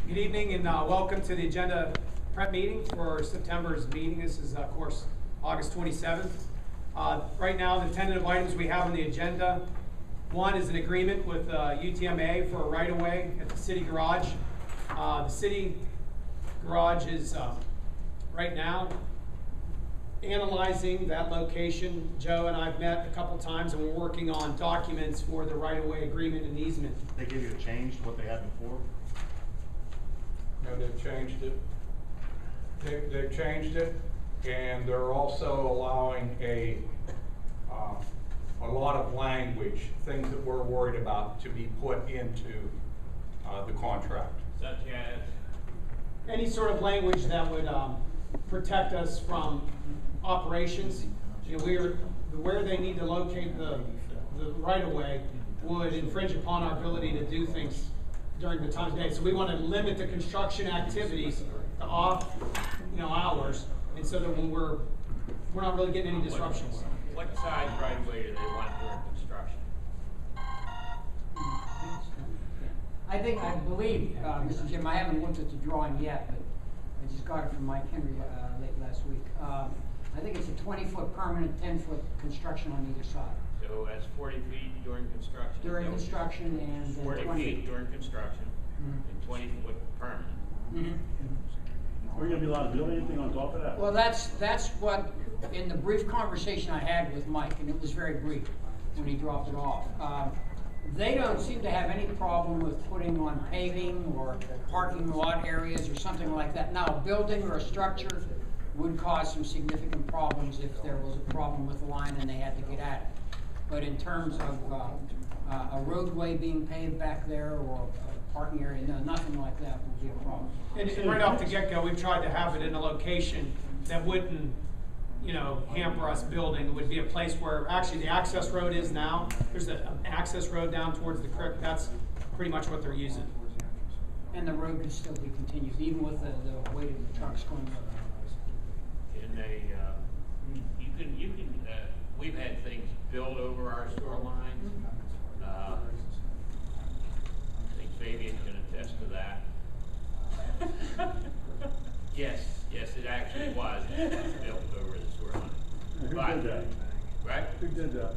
Good evening and welcome to the agenda prep meeting for September's meeting. This is, of course, August 27th. Right now, the tentative items we have on the agenda. One is an agreement with UTMA for a right-of-way at the city garage. The city garage is right now analyzing that location. Joe and I've met a couple times and we're working on documents for the right-of-way agreement and easement. They give you a change to what they had before? No, they've changed it. They've changed it, and they're also allowing a lot of language, things that we're worried about, to be put into the contract. Such as? Any sort of language that would protect us from operations. You know, where they need to locate the right-of-way would infringe upon our ability to do things during the time of day. So we want to limit the construction activities to off, hours, and so that when we're not really getting any disruptions. What size right-of-way do they want during construction? I believe, Mr. Jim, I haven't looked at the drawing yet, but I just got it from Mike Henry late last week. I think it's a 20-foot permanent, 10-foot construction on either side. So that's 40 feet during construction. During construction and 40 20 feet during construction and 20 foot permanent. Are we going to be allowed to build anything on top of that? Well, that's what, in the brief conversation I had with Mike, and it was very brief when he dropped it off, they don't seem to have any problem with putting on paving or parking lot areas or something like that. Now, a building or a structure would cause some significant problems if there was a problem with the line and they had to get at it. But in terms of a roadway being paved back there or a parking area, no, nothing like that would be a problem. And right off the get-go, we've tried to have it in a location that wouldn't, hamper us building. It would be a place where actually the access road is now. There's an access road down towards the creek. That's pretty much what they're using. And the road could still be continued, even with the weight of the trucks going over. And we've had things built over our store lines. I think Fabian can attest to that. Yes, it actually was. It was built over the store line. Who did that? Right? Who did that?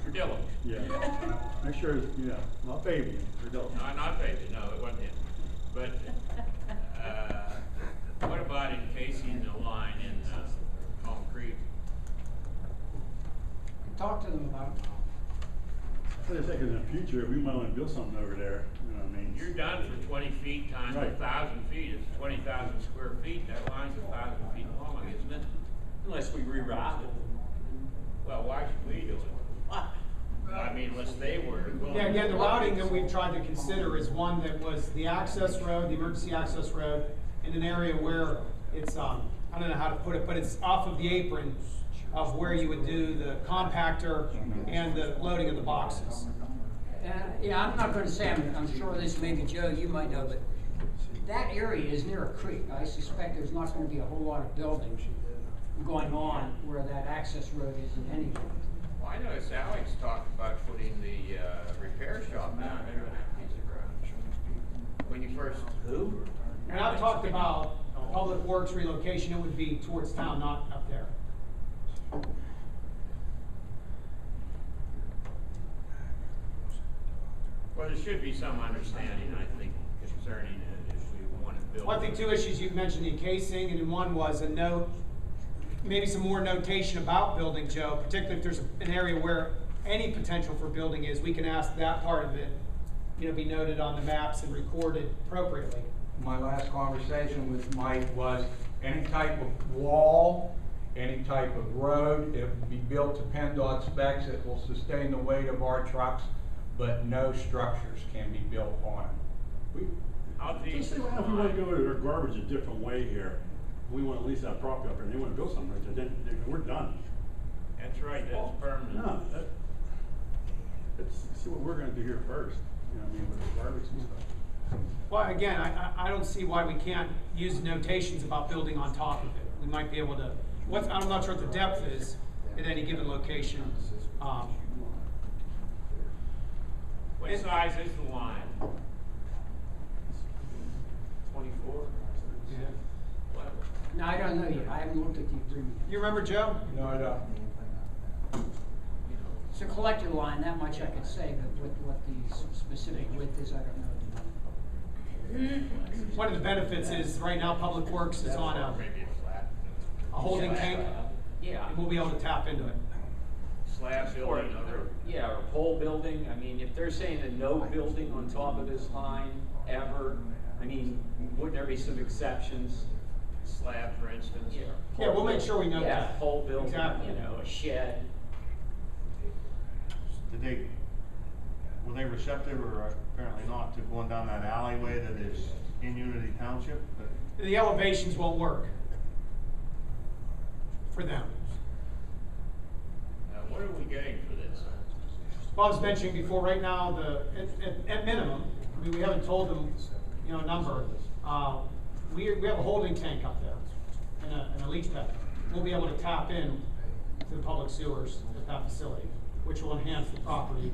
Verdillo. Yeah. Make sure, not Fabian, Verdillo. No, not Fabian. No, it wasn't him. But what about encasing the line in concrete? Talk to them about it. I think in the future, we might want to build something over there, You're done for 20 feet times Right. 1,000 feet. It's 20,000 square feet. That line's 1,000 feet long, isn't it? Unless we reroute it. Well, why should we do it? I mean, unless they were willing. Yeah, again, the routing that we've tried to consider is one that was the access road, the emergency access road, in an area where it's, I don't know how to put it, but it's off of the apron of where you would do the compactor and the loading of the boxes. Yeah, I'm not going to say, I'm sure this, maybe Joe, you might know, but that area is near a creek. I suspect there's not going to be a whole lot of building going on where that access road isn't anyway. Well, I noticed Alex talked about putting the repair shop down there on that piece of ground. When you first. Who? And I've talked about public works relocation, it would be towards town, not up there. Well, there should be some understanding, I think, concerning it if we want to build. Well, I think two issues you've mentioned, the encasing, and then one was a note, maybe some more notation about building, Joe, particularly if there's an area where any potential for building is, we can ask that part of it, be noted on the maps and recorded appropriately. My last conversation with Mike was any type of wall, any type of road, it would be built to PennDOT specs. It will sustain the weight of our trucks, but no structures can be built on it. Just say, well, if we want to go to our garbage a different way here, we want to lease that property up here, and they want to build something right there, then we're done. That's right, that's permanent. No, let's see what we're going to do here first, with the garbage and stuff. Well, again, I don't see why we can't use notations about building on top of it. We might be able to, I'm not sure what the depth is at any given location. What size is the line? Now, I don't know yet, I haven't looked at the agreement yet. You remember, Joe? No, I don't. It's a collector line, that much I could say, but what the specific width is, I don't know at the moment. One of the benefits is, right now, Public Works is on Maybe a flat. a holding tank, Yeah. and we'll be able to tap into it. Slab Or, building, other. yeah, or pole building, I mean, if they're saying that no building on top of this line ever, I mean, wouldn't there be some exceptions? Slab, for instance. Yeah, we'll make sure we know Yeah, that. pole building, Exactly. you know, a shed. Were they receptive or apparently not to going down that alleyway that is in Unity Township? The elevations won't work for them. What are we getting for this? Well, I was mentioning before, right now, at minimum, I mean, we haven't told them, you know, a number. We have a holding tank up there and a leach pad. We'll be able to tap in to the public sewers at that facility, which will enhance the property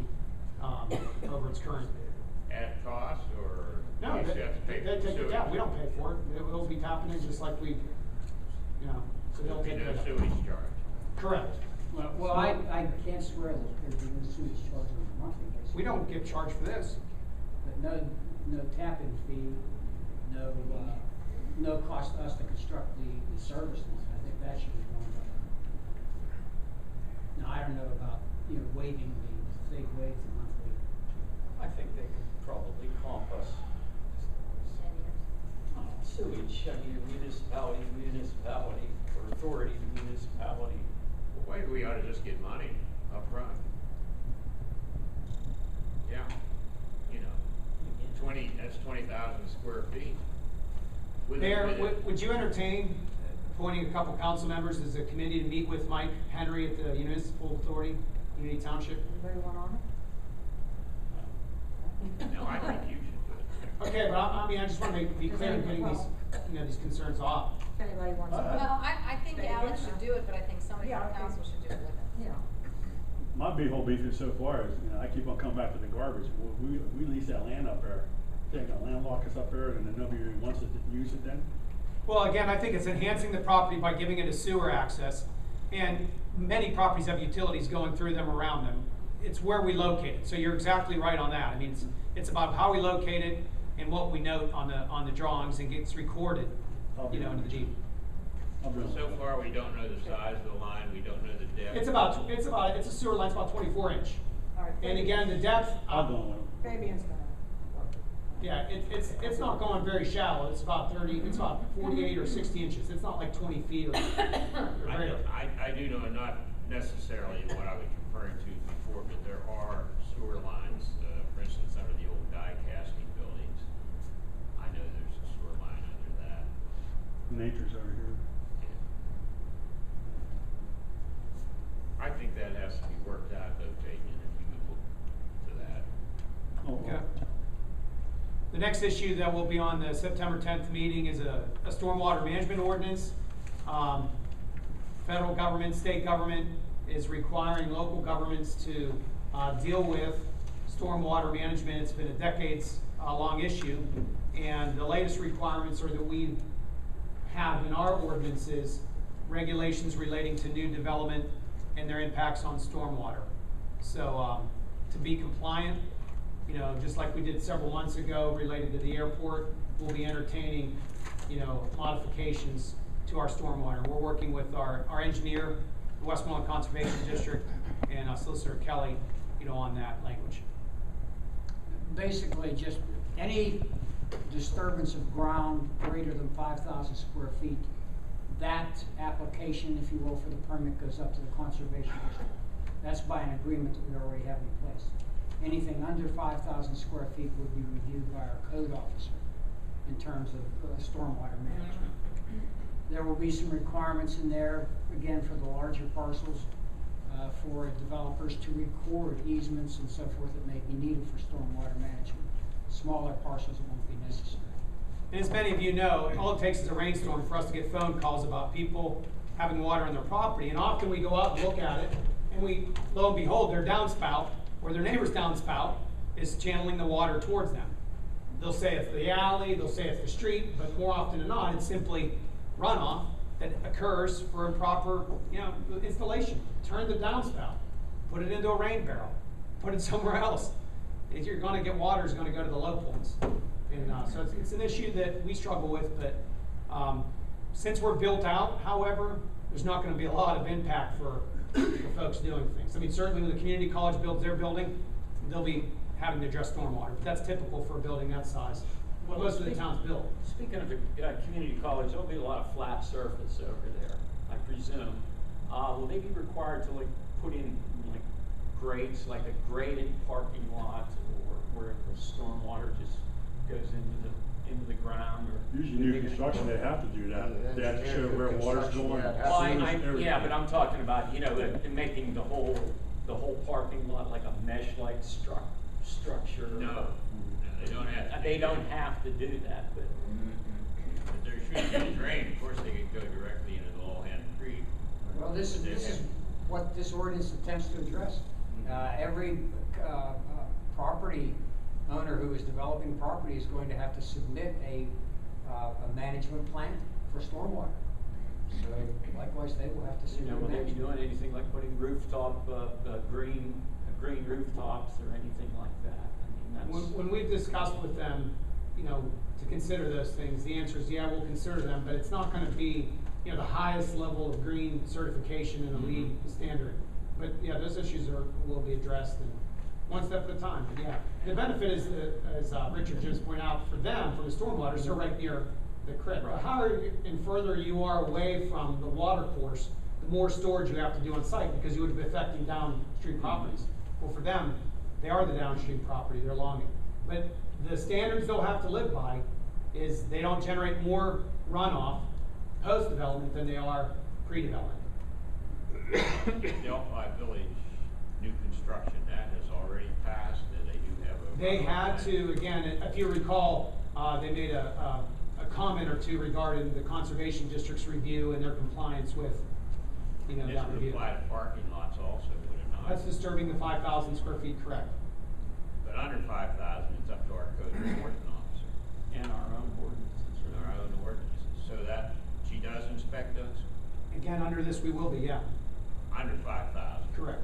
over its current. At cost, or? No, you just have to pay for the take it sewage? down. We don't pay for it. It'll be tapping in just like we, you know, so they'll There'll be take no it. sewage charge. Correct. Well, I can't swear that there'd be no sewage charge on a monthly basis. We don't get charged for this. But no tap-in fee, no cost to us to construct the service line. I think that should be going by. Now, I don't know about, you know, waiving the, they waive the monthly. I think they could probably comp us. Sewage, I mean, municipality, or authority, municipality. Well, maybe we ought to just get money up front. Yeah, you know, that's 20,000 square feet. Mayor, would you entertain appointing a couple council members as a committee to meet with Mike Henry at the Municipal Authority, Unity Township? Anybody want on it? No, I think you should do it. Okay, but I mean, I just want to be clear in getting these, you know, these concerns off. If anybody wants on it. Well, I think They Alex get should that. do it, but I think somebody Yeah, from okay. council should do it with him. Yeah. My big whole beef is so far is, you know, I keep on coming back to the garbage. Well, we lease that land up there. They're gonna landlock us up there and then nobody really wants to use it then? Well, again, I think it's enhancing the property by giving it a sewer access. And many properties have utilities going through them, around them. It's where we locate it. So you're exactly right on that. I mean, it's about how we locate it and what we note on the drawings and gets recorded, you know, into the deed. So far, we don't know the size of the line, we don't know the depth. It's a sewer line, it's about 24 inch. All right. And again, the depth, I'll go with them. Fabian's gonna work. yeah, it's not going very shallow. It's about 48 or 60 inches. It's not like 20 feet or very. I do know, not necessarily what I was referring to before, but there are sewer lines, for instance, under the old die casting buildings. I know there's a sewer line under that. Nature's over here. I think that has to be worked out, though, Fabian, if you would look to that. Oh, Okay. The next issue that will be on the September 10th meeting is a stormwater management ordinance. Federal government, state government is requiring local governments to deal with stormwater management. It's been a decades-long issue, and the latest requirements are that we have in our ordinances regulations relating to new development and their impacts on stormwater. So to be compliant, you know, just like we did several months ago related to the airport, we'll be entertaining, you know, modifications to our stormwater. We're working with our engineer, the Westmoreland Conservation District, and Solicitor Kelly, you know, on that language. Basically, just any disturbance of ground greater than 5,000 square feet, that application, if you will, for the permit goes up to the Conservation District. That's by an agreement that we already have in place. Anything under 5,000 square feet would be reviewed by our code officer in terms of stormwater management. There will be some requirements in there, again, for the larger parcels, for developers to record easements and so forth that may be needed for stormwater management. Smaller parcels, it won't be necessary. And as many of you know, all it takes is a rainstorm for us to get phone calls about people having water on their property. And often we go out and look at it, and we, lo and behold, their downspout, or their neighbor's downspout, is channeling the water towards them. They'll say it's the alley, they'll say it's the street, but more often than not, it's simply runoff that occurs for improper, installation. Turn the downspout, put it into a rain barrel, put it somewhere else. If you're gonna get water, it's gonna go to the low points. And so it's an issue that we struggle with, but since we're built out, however, there's not gonna be a lot of impact for folks doing things. I mean, certainly when the community college builds their building, they'll be having to address stormwater, but that's typical for a building that size. Well, most of the town's built. Speaking of the community college, there'll be a lot of flat surface over there, I presume. Will they be required to put in grades, like a graded parking lot, or where the stormwater just goes into the ground, or? Usually new construction, they have to do that. They have to show where water's going. Well, yeah, but I'm talking about, making the whole parking lot like a mesh-like structure. No, they don't have to. They don't have to do that, but. But there should be a drain, of course, they could go directly into the Lowhand Creek. Well, this is what this ordinance attempts to address. Every property owner who is developing property is going to have to submit a management plan for stormwater. So likewise, they will have to submit. Will they be doing anything like putting rooftop, green rooftops or anything like that? I mean, that's. When we've discussed with them, to consider those things, the answer is, yeah, we'll consider them, but it's not gonna be, the highest level of green certification in the LEED standard. But yeah, those issues will be addressed, and one step at a time. But yeah, the benefit is, as Richard just pointed out, for them, for the stormwater, they're right near the creek. Right. The higher and further you are away from the water course, the more storage you have to do on site, because you would be affecting downstream properties. Well, for them, they are the downstream property, they're along it. But the standards they'll have to live by is they don't generate more runoff post-development than they are pre-development. Delphi Village, new construction, that has already passed, and they do have a. They had to, again, if you recall, they made a comment or two regarding the conservation district's review and their compliance with, This that would review. apply to parking lots also, would it not? That's disturbing the 5,000 square feet, correct? But under 5,000, it's up to our code enforcement officer, And our own ordinances. and our own ordinances, so that she does inspect those, Again, under this, we will be, yeah, under 5,000. correct.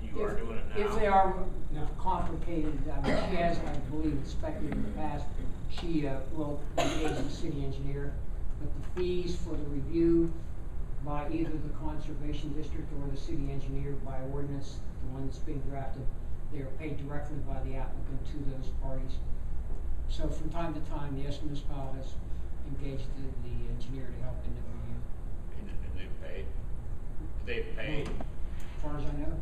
You are doing it now? If they are No. complicated, she has, I believe, inspected in the past, she will engage the city engineer. But the fees for the review by either the conservation district or the city engineer by ordinance, the one that's being drafted, they are paid directly by the applicant to those parties. So from time to time, the S municipal has engaged the engineer to help in the review. And they've paid? They've paid? As far as I know.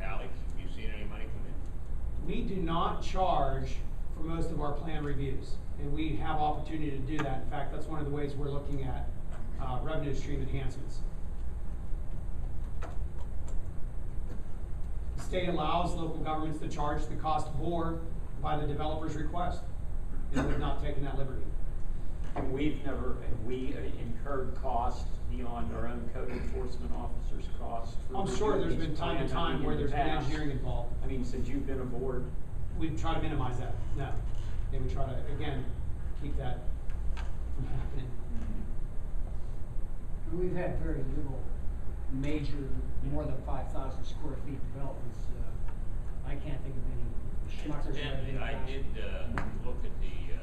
Alex, have you seen any money come in? We do not charge for most of our plan reviews, and we have opportunity to do that. In fact, that's one of the ways we're looking at revenue stream enhancements. The state allows local governments to charge the cost bore by the developer's request, and we've not taken that liberty. And we incurred costs beyond our own code enforcement officer's costs. for I'm sure there's reviewing been time to these time plans. where In the there's been past. engineering involved. I mean, since you've been aboard. We've tried to minimize that, no. And we try to, again, keep that from happening. We've had very little major, more than 5,000 square feet developments. I can't think of any schmuckers that have been And I passed. did look at the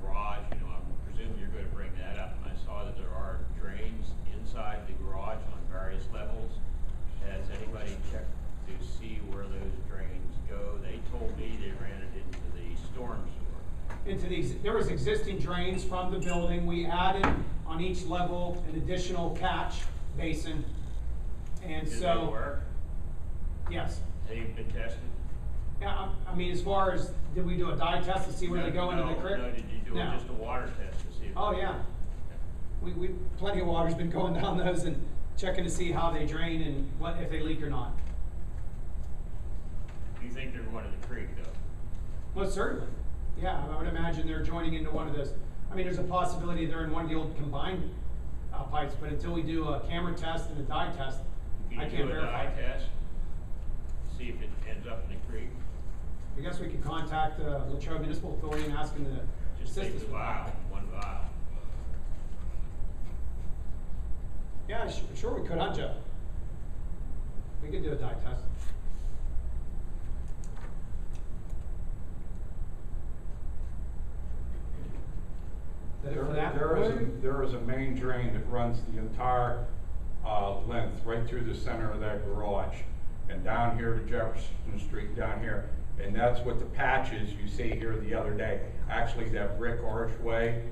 garage, I presume you're gonna bring that up, and I saw that there are drains inside the garage on various levels. Has anybody checked to see where those drains go? They told me they ran it into the storm sewer. There was existing drains from the building. We added on each level an additional catch basin. And Did so. they work? Yes. They've been tested? Yeah, I mean, as far as, did we do a dye test to see where they go into the creek? No, did you do No. just a water test to see? Oh, yeah. We plenty of water's been going down those and checking to see how they drain and what, if they leak or not. Do you think they're going to the creek though? Most certainly. Yeah, I would imagine they're joining into one of those. I mean, there's a possibility they're in one of the old combined pipes, but until we do a camera test and a dye test, I Can you can't do a verify. dye test? See if it ends up in the creek? I guess we could contact the Latrobe Municipal Authority and ask them to Just assist take us the with vial, that. one vial. Yeah, sure we could, huh, Joe? We could do a dye test. Is that it for that? There is a main drain that runs the entire length, right through the center of that garage, and down here to Jefferson Street, down here. And that's what the patches you see here the other day. Actually, that brick archway,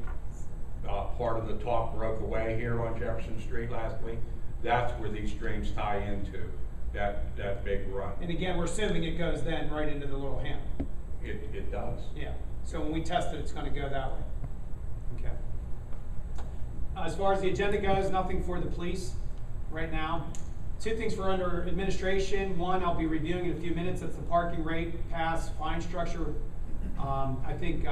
part of the top broke away here on Jefferson Street last week. That's where these streams tie into, that big run. And again, we're assuming it goes then right into the little hammer. It does. Yeah, so when we test it, it's gonna go that way. Okay. As far as the agenda goes, nothing for the police right now. Two things for under administration. One, I'll be reviewing in a few minutes. That's the parking rate, pass, fine structure. I think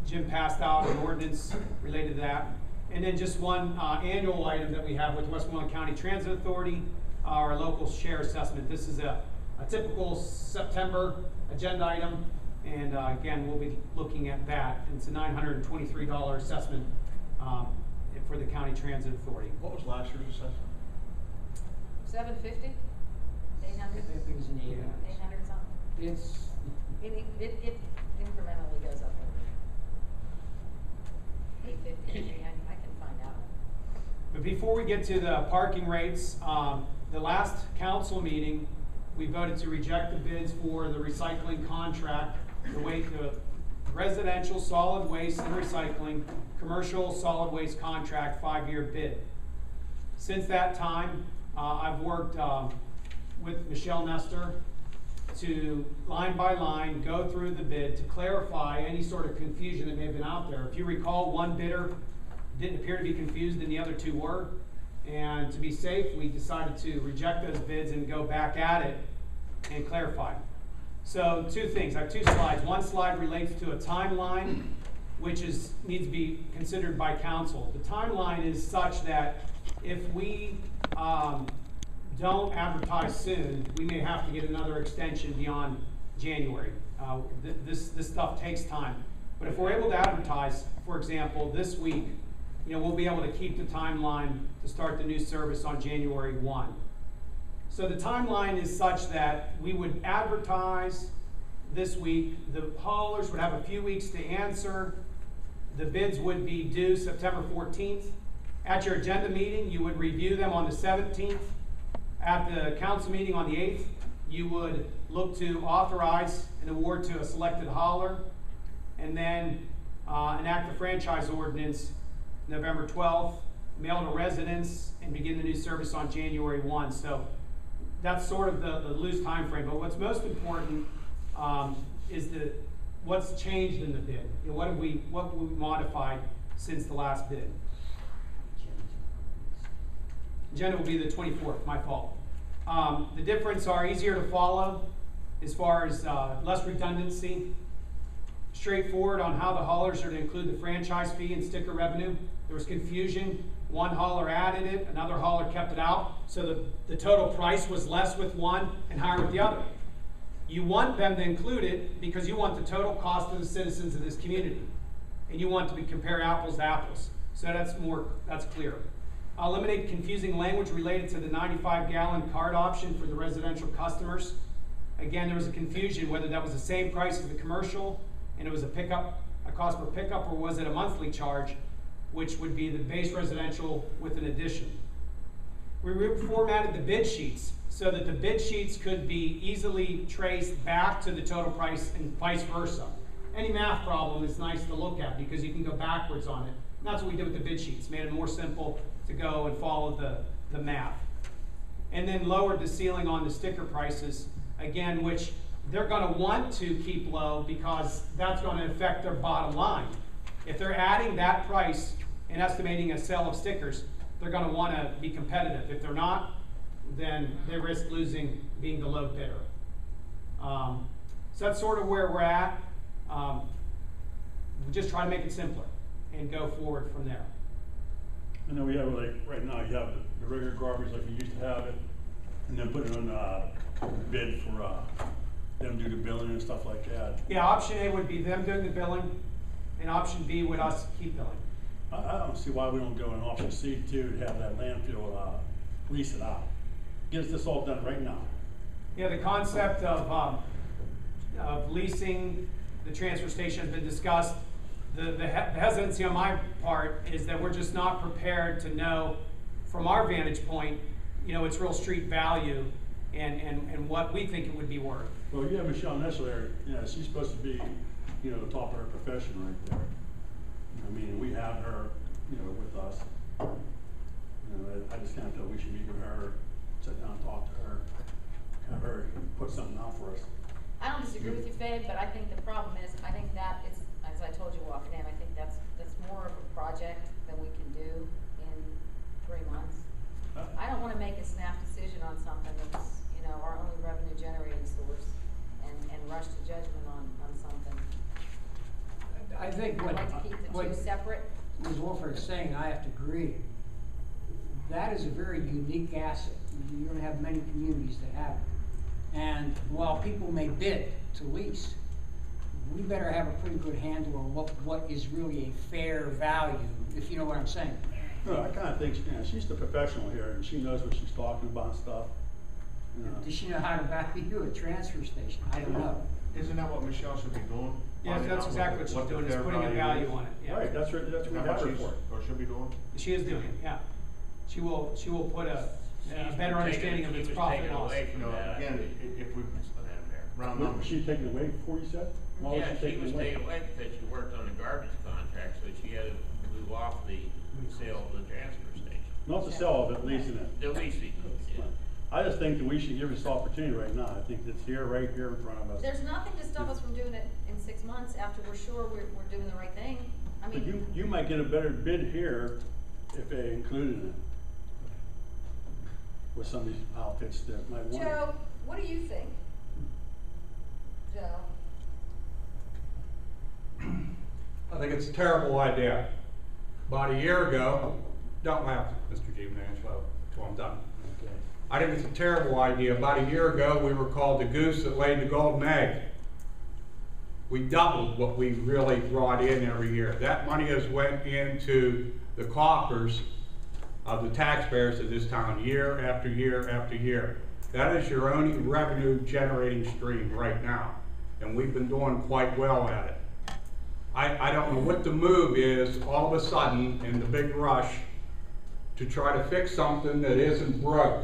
Jim passed out an ordinance related to that. And then just one annual item that we have with Westmoreland County Transit Authority, our local share assessment. This is a typical September agenda item. And again, we'll be looking at that. And it's a $923 assessment for the County Transit Authority. What was last year's assessment? 750? 800? I think it was an 800. 800 something? It's, It incrementally goes up. 850, 300, I can find out. But before we get to the parking rates, the last council meeting, we voted to reject the bids for the recycling contract, the residential solid waste and recycling, commercial solid waste contract 5-year bid. Since that time, I've worked with Michelle Nestor to line by line go through the bid to clarify any sort of confusion that may have been out there. If you recall, one bidder didn't appear to be confused and the other two were. And to be safe, we decided to reject those bids and go back at it and clarify. So two things, I have two slides. One slide relates to a timeline, which needs to be considered by council. The timeline is such that if we don't advertise soon, we may have to get another extension beyond January. This stuff takes time. But if we're able to advertise, for example, this week, we'll be able to keep the timeline to start the new service on January 1. So the timeline is such that we would advertise this week. The haulers would have a few weeks to answer. The bids would be due September 14th. At your agenda meeting, you would review them on the 17th. At the council meeting on the 8th, you would look to authorize an award to a selected hauler, and then enact the franchise ordinance November 12th, mail to residents, and begin the new service on January 1. So that's sort of the loose time frame. But what's most important is what's changed in the bid. What we modified since the last bid. Agenda will be the 24th, my fault. The difference are easier to follow as far as less redundancy. Straightforward on how the haulers are to include the franchise fee and sticker revenue. There was confusion. One hauler added it, another hauler kept it out, so the total price was less with one and higher with the other. You want them to include it because you want the total cost of the citizens of this community, and you want to compare apples to apples. So that's clear. Eliminate confusing language related to the 95-gallon card option for the residential customers. Again, there was a confusion whether that was the same price as the commercial, and it was a cost per pickup, or was it a monthly charge, which would be the base residential with an addition. We reformatted the bid sheets so that the bid sheets could be easily traced back to the total price and vice versa. Any math problem is nice to look at because you can go backwards on it. And that's what we did with the bid sheets, made it more simple to go and follow the math. And then lowered the ceiling on the sticker prices, again, which they're going to want to keep low because that's going to affect their bottom line. If they're adding that price and estimating a sale of stickers, they're going to want to be competitive. If they're not, then they risk losing, being the low bidder. So that's sort of where we're at. We just try to make it simpler and go forward from there. I know we have, like, right now, you have the regular garbage like you used to have it, and then put it on bid for them do the billing and stuff like that. Yeah, option A would be them doing the billing, and option B would us keep billing. I don't see why we don't go in option C too, to have that landfill lease it out. Get us this all done right now. Yeah, the concept of leasing the transfer station has been discussed. The hesitancy on my part is that we're just not prepared to know, from our vantage point, you know, its real street value and what we think it would be worth. Well, you have Michelle Nessler, you know, she's supposed to be, you know, the top of her profession right there. I mean, we have her, you know, with us. You know, I just kind of feel we should meet with her, sit down and talk to her, have her put something out for us. I don't disagree with you, Faye, but I think the problem is, I think that is, as I told you walking in, I think that's more of a project than we can do in 3 months. I don't wanna make a snap decision on something that's, you know, our only revenue generating source and rush to judgment on something. I think I'd like to keep the what two separate. Ms. Wolford is saying, I have to agree. That is a very unique asset. You don't have many communities that have it. And while people may bid to lease, we better have a pretty good handle on what is really a fair value, if you know what I'm saying. No, I kind of think, you know, she's the professional here, and she knows what she's talking about and stuff. You know. Does she know how to value a transfer station? I don't know. Isn't that what Michelle should be doing? Yeah, Finding that's out exactly what she's the doing, is fair putting a value on it, yeah. Right, that's what Isn't we that have what her she's, for. or should be doing? She is doing it, yeah. She will put a better understanding of its profit and loss. You know, again, if we, round numbers. Was she taken away before you said? Why Yeah, she taken was away? taken away because she worked on the garbage contract, so she had to move off the sale of the transfer station. Not the sell of it, leasing it. The leasing, yeah. I just think that we should give us the opportunity right now. I think it's here, right here in front of us. There's nothing to stop us from doing it in 6 months after we're sure we're doing the right thing. I But mean, you might get a better bid here if they included it with some of these outfits that might want it. Joe, what do you think? Joe? I think it's a terrible idea. About a year ago, don't laugh, Mr. G. Manchlow, till I'm done. Okay. I think it's a terrible idea. About a year ago, we were called the goose that laid the golden egg. We doubled what we really brought in every year. That money has went into the coffers of the taxpayers of this town year after year after year. That is your only revenue generating stream right now. And we've been doing quite well at it. I don't know what the move is all of a sudden in the big rush to try to fix something that isn't broke.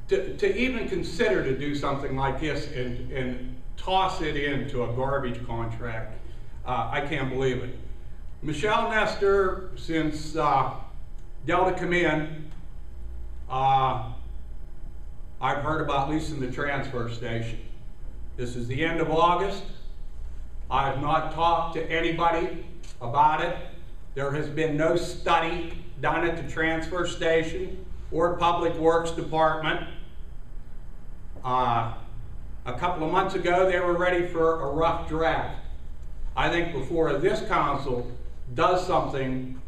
To even consider to do something like this and toss it into a garbage contract, I can't believe it. Michelle Nestor, since Delta come in, I've heard about leasing the transfer station. This is the end of August. I have not talked to anybody about it. There has been no study done at the transfer station or Public Works Department. A couple of months ago, they were ready for a rough draft. I think before this council does something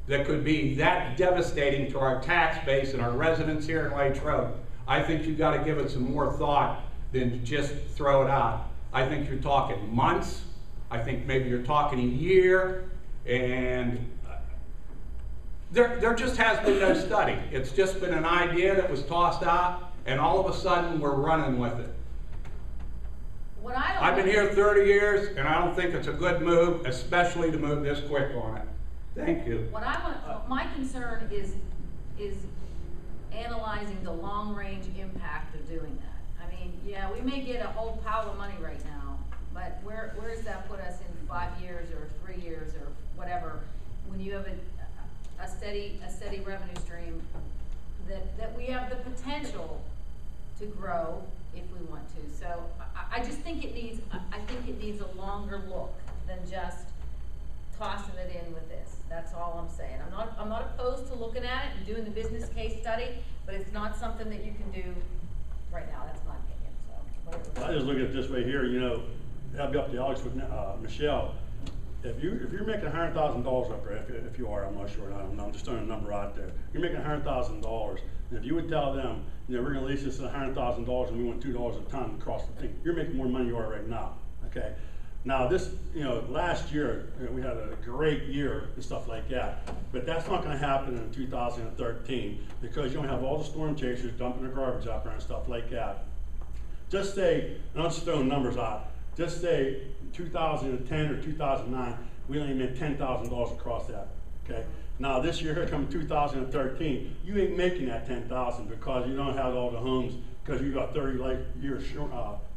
that could be that devastating to our tax base and our residents here in Latrobe, I think you've got to give it some more thought than to just throw it out. I think you're talking months. I think maybe you're talking a year, and there just has been no study. It's just been an idea that was tossed out, and all of a sudden we're running with it. What I don't I've been know- here 30 years, and I don't think it's a good move, especially to move this quick on it. Thank you. What I want, my concern is analyzing the long-range impact of doing that. I mean, yeah, we may get a whole pile of money right now, but where does that put us in 5 years or 3 years or whatever, when you have a steady revenue stream that we have the potential to grow if we want to. So I just think it needs, I think it needs a longer look than just tossing it in with this. That's all I'm saying. I'm not opposed to looking at it and doing the business case study, but it's not something that you can do right now. That's my opinion, so. Whatever. I just look at it this way here, you know, that'll be up to Alex with Michelle. If you're making $100,000 up there, if you are, I'm not sure, I don't know, I'm just throwing a number out there. You're making $100,000, and if you would tell them, you know, we're gonna lease this at $100,000 and we want $2 a ton across the thing, you're making more money you are right now, okay? Now this, last year, we had a great year and stuff like that, but that's not gonna happen in 2013 because you don't have all the storm chasers dumping their garbage out there and stuff like that. Just say, and I'm just throwing numbers out, just say 2010 or 2009, we only made $10,000 across that, okay? Now this year, here comes 2013, you ain't making that 10,000 because you don't have all the homes, because you got 30-year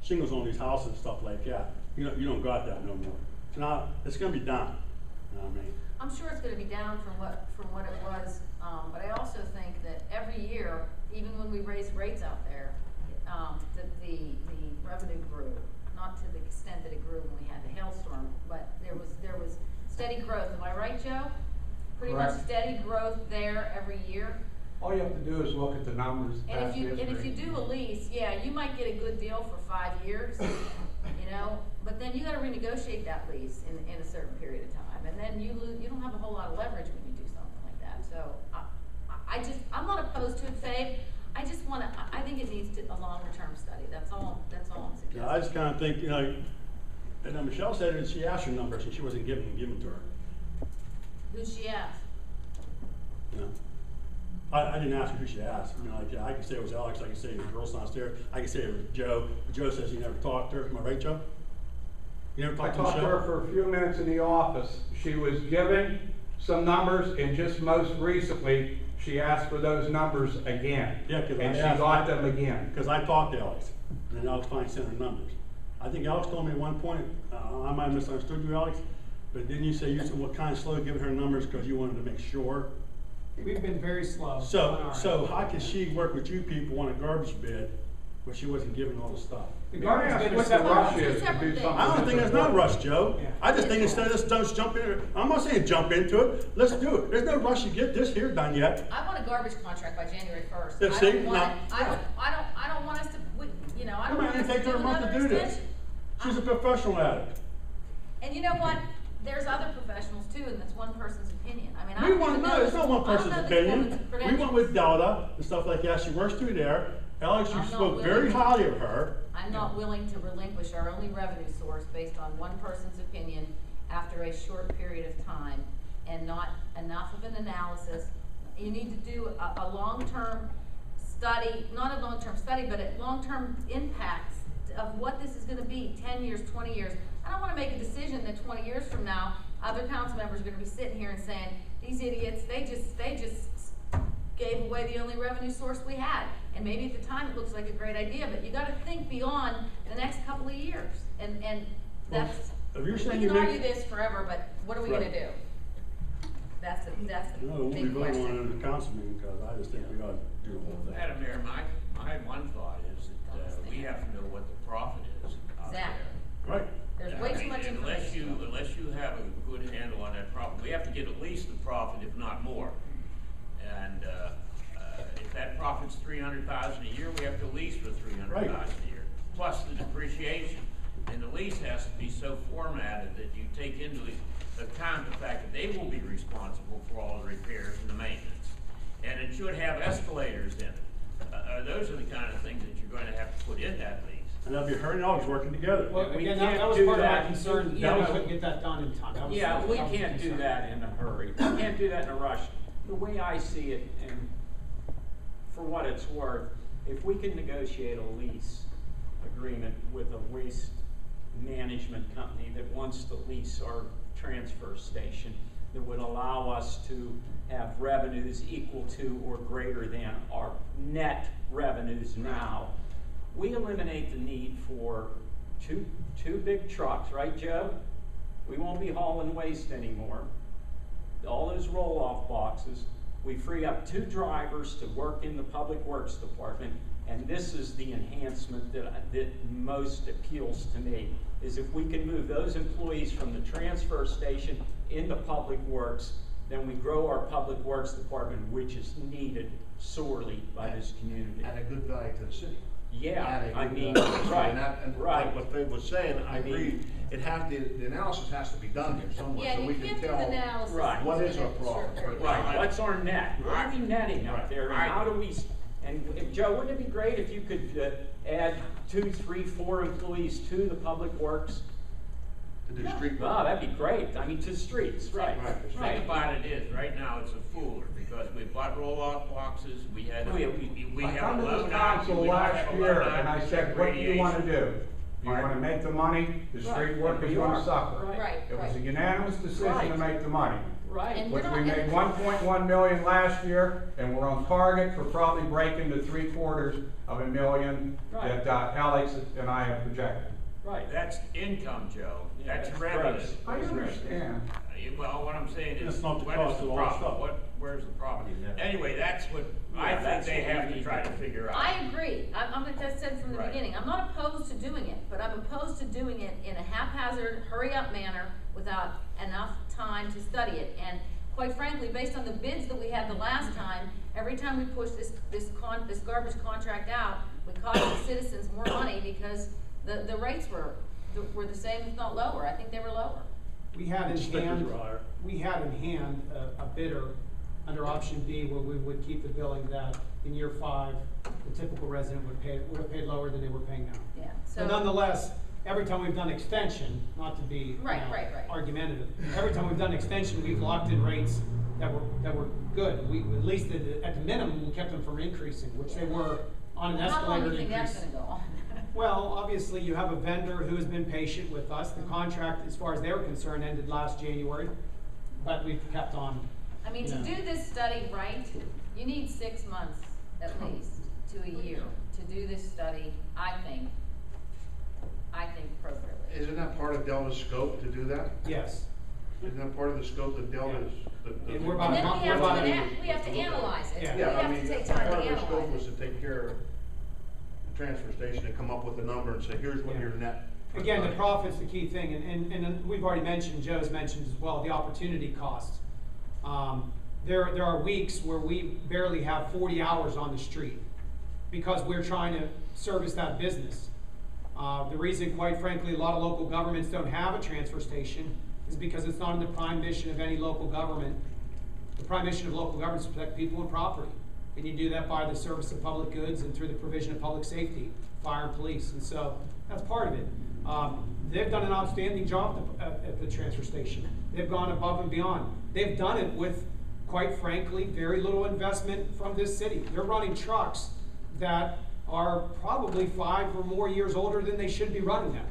shingles on these houses and stuff like that. You don't got that no more. So now, it's gonna be done, you know what I mean? I'm sure it's gonna be down from what it was, but I also think that every year, even when we raise rates out there, the revenue grew, not to the extent that it grew when we had the hailstorm, but there was steady growth. Am I right, Joe? Pretty much Correct. steady growth there every year. All you have to do is look at the numbers. And past if history. you do a lease, yeah, you might get a good deal for 5 years, but then you gotta renegotiate that lease in a certain period of time, and then you don't have a whole lot of leverage when you do something like that. So I'm not opposed to it, Fabe. I think it needs a longer term study. That's all I'm suggesting. Yeah, I just kinda think, and Michelle said that she asked her numbers and she wasn't given to her, Who's she asked? you know? I didn't ask her who she asked, I could say it was Alex, I could say the girl's downstairs, I could say it was Joe, but Joe says he never talked to her, am I right, Joe? You never I talked to talked to her Michelle? for a few minutes in the office. She was giving some numbers, and just most recently, she asked for those numbers again. Yeah, 'cause I And she asked- got them again. Because I talked to Alex, and then Alex finally sent her numbers. I think Alex told me at one point, I might have misunderstood you, Alex, but didn't you say you said what kind of slow giving her numbers because you wanted to make sure? We've been very slow. on So, our so end. how could she work with you people on a garbage bid, but she wasn't giving all the stuff? The May I garbage ask bid what is that still- rush Two is to separate do things. something? I don't think there's no rush, Joe. Yeah. I just think instead of just jump in, I'm not saying jump into it, let's do it. There's no rush to get this here done yet. I want a garbage contract by January 1st. Yeah, see, I don't want, now- I don't want us to, I Come don't on, want it us to takes do her a month to another do this. extension. She's a professional at it. And you know what? There's other professionals too, and that's one person's opinion. I mean, I We don't want, even no, know it's not one I don't person's know this opinion. woman's We went credentials. with Delta and stuff like that. She works through there. Alex, you I'm not spoke willing very to- highly of her. I'm not willing to relinquish our only revenue source based on one person's opinion after a short period of time and not enough of an analysis. You need to do a long-term study, not a long-term study, but a long-term impacts of what this is gonna be, 10 years, 20 years. I don't wanna make a decision that 20 years from now, other council members are gonna be sitting here and saying, these idiots, they just gave away the only revenue source we had. And maybe at the time it looks like a great idea, but you gotta think beyond the next couple of years. And Well, that's, if you're saying we you can make- argue this forever, but what are we gonna Right. do? That's the No, we'll be big voting on it question. in the council meeting because I just think we ought to do the whole thing. Madam Mayor, my one thought is that we have to know what the profit is out there. Exactly. Right. There's way too much information. Unless you have a good handle on that profit, we have to get at least the profit, if not more. And, if that profit's $300,000 a year, we have to lease for $300,000 a year, plus the depreciation. And the lease has to be so formatted that you take into account the fact that they will be responsible for all the repairs and the maintenance. And it should have escalators in it. Those are the kind of things that you're going to have to put in that lease. And that'll be her and Alex working together. Well, We again, can't that was do part of my that. concern, Yeah, that we but- couldn't get that done in time. That was- Yeah, we that was can't the do concern. that in a hurry. We can't do that in a rush. The way I see it, and for what it's worth, if we can negotiate a lease agreement with a waste management company that wants to lease our transfer station, that would allow us to have revenues equal to or greater than our net revenues now, we eliminate the need for two big trucks, right, Joe? We won't be hauling waste anymore. All those roll-off boxes. We free up 2 drivers to work in the Public Works Department, and this is the enhancement that most appeals to me, is if we can move those employees from the transfer station into Public Works, then we grow our Public Works Department, which is needed sorely by this community. At a good value to the city. Yeah, At a I good mean, value to the city. right, And right. like what Dave was saying, I I mean- agree, the analysis has to be done here somewhere, Yeah, so we you can can't do the tell. analysis. Right. What is our in a short profit? period of Right, time. what's our net? What are we netting out Right. there, and how do we, and Joe, wouldn't it be great if you could add 2, 3, 4 employees to the Public Works To do street No, work. that'd be great. I mean, to streets, right. Right. The thing about it is, right now, it's a fooler, because we bought roll-off boxes, we had, Oh, yeah, we I have come a to low this down, council we don't last have a year, low and I down said, what do you wanna radiation. do? You wanna make the money, the street work is We gonna are. suffer. Right, It was a right. unanimous decision to Right. make the money. Right. And Which we're we not- made 1.1 million last year, and we're on target for probably breaking the 750,000 Right. that Alex and I have projected. Right. That's income, Joe, Yeah, that's that's revenue. gross. I understand. Well, what I'm saying is, That's not the what cost is the of all the profit, stuff. where's the profit? Anyway, that's what, I Yeah, think that's they what we have to need try to to do. figure out. I agree, I'm, like I said from the Right. beginning, I'm not opposed to doing it, but I'm opposed to doing it in a haphazard, hurry-up manner without enough time to study it. And quite frankly, based on the bids that we had the last time, every time we pushed this garbage contract out, we cost the citizens more money because the rates were the same, if not lower. I think they were lower. We had in Stickers hand, were higher. we had in hand a bidder under option B where we would keep the billing that in year 5, the typical resident would have paid lower than they were paying now. Yeah, so. But nonetheless, every time we've done extension, not to be, you Right, know, right. argumentative, every time we've done extension, we've locked in rates that were good. We, at least at the minimum, we kept them from increasing, which they were on an How long do escalator you think that's increase. gonna go on? Well, obviously, you have a vendor who has been patient with us. The contract, as far as they were concerned, ended last January, but we've kept on. I mean, to do this study right, you need 6 months at least to a year to do this study, I think appropriately. Isn't that part of Delta's scope to do that? Yes. Isn't that part of the scope of Delta's? And we're about And then a- we have we're to, about a- we have to analyze it, Yeah. we Yeah, I have mean, to take time to part of their scope analyze was it. to take care of the transfer station and come up with a number and say, here's what Yeah. your net. Again, the profit's the key thing, and we've already mentioned, Joe's mentioned as well, the opportunity costs. There are weeks where we barely have 40 hours on the street because we're trying to service that business. The reason, quite frankly, a lot of local governments don't have a transfer station is because it's not in the prime mission of any local government. The prime mission of local government is to protect people and property. And you do that by the service of public goods and through the provision of public safety, fire and police. And so that's part of it. They've done an outstanding job at the transfer station. They've gone above and beyond. They've done it with, quite frankly, very little investment from this city. They're running trucks that are probably 5 or more years older than they should be running them.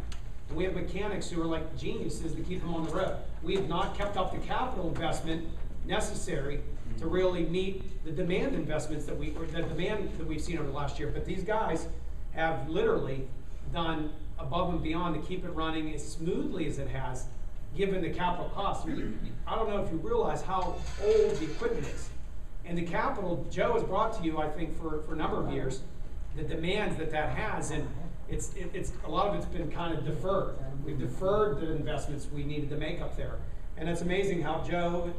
And we have mechanics who are like geniuses to keep them on the road. We have not kept up the capital investment necessary to really meet the demand investments that the demand that we've seen over the last year. But these guys have literally done above and beyond to keep it running as smoothly as it has, given the capital costs. I don't know if you realize how old the equipment is. And the capital, Joe has brought to you, I think, for a number of years, the demands that has, and it's a lot of it's been kind of deferred. We've deferred the investments we needed to make up there. And it's amazing how Joe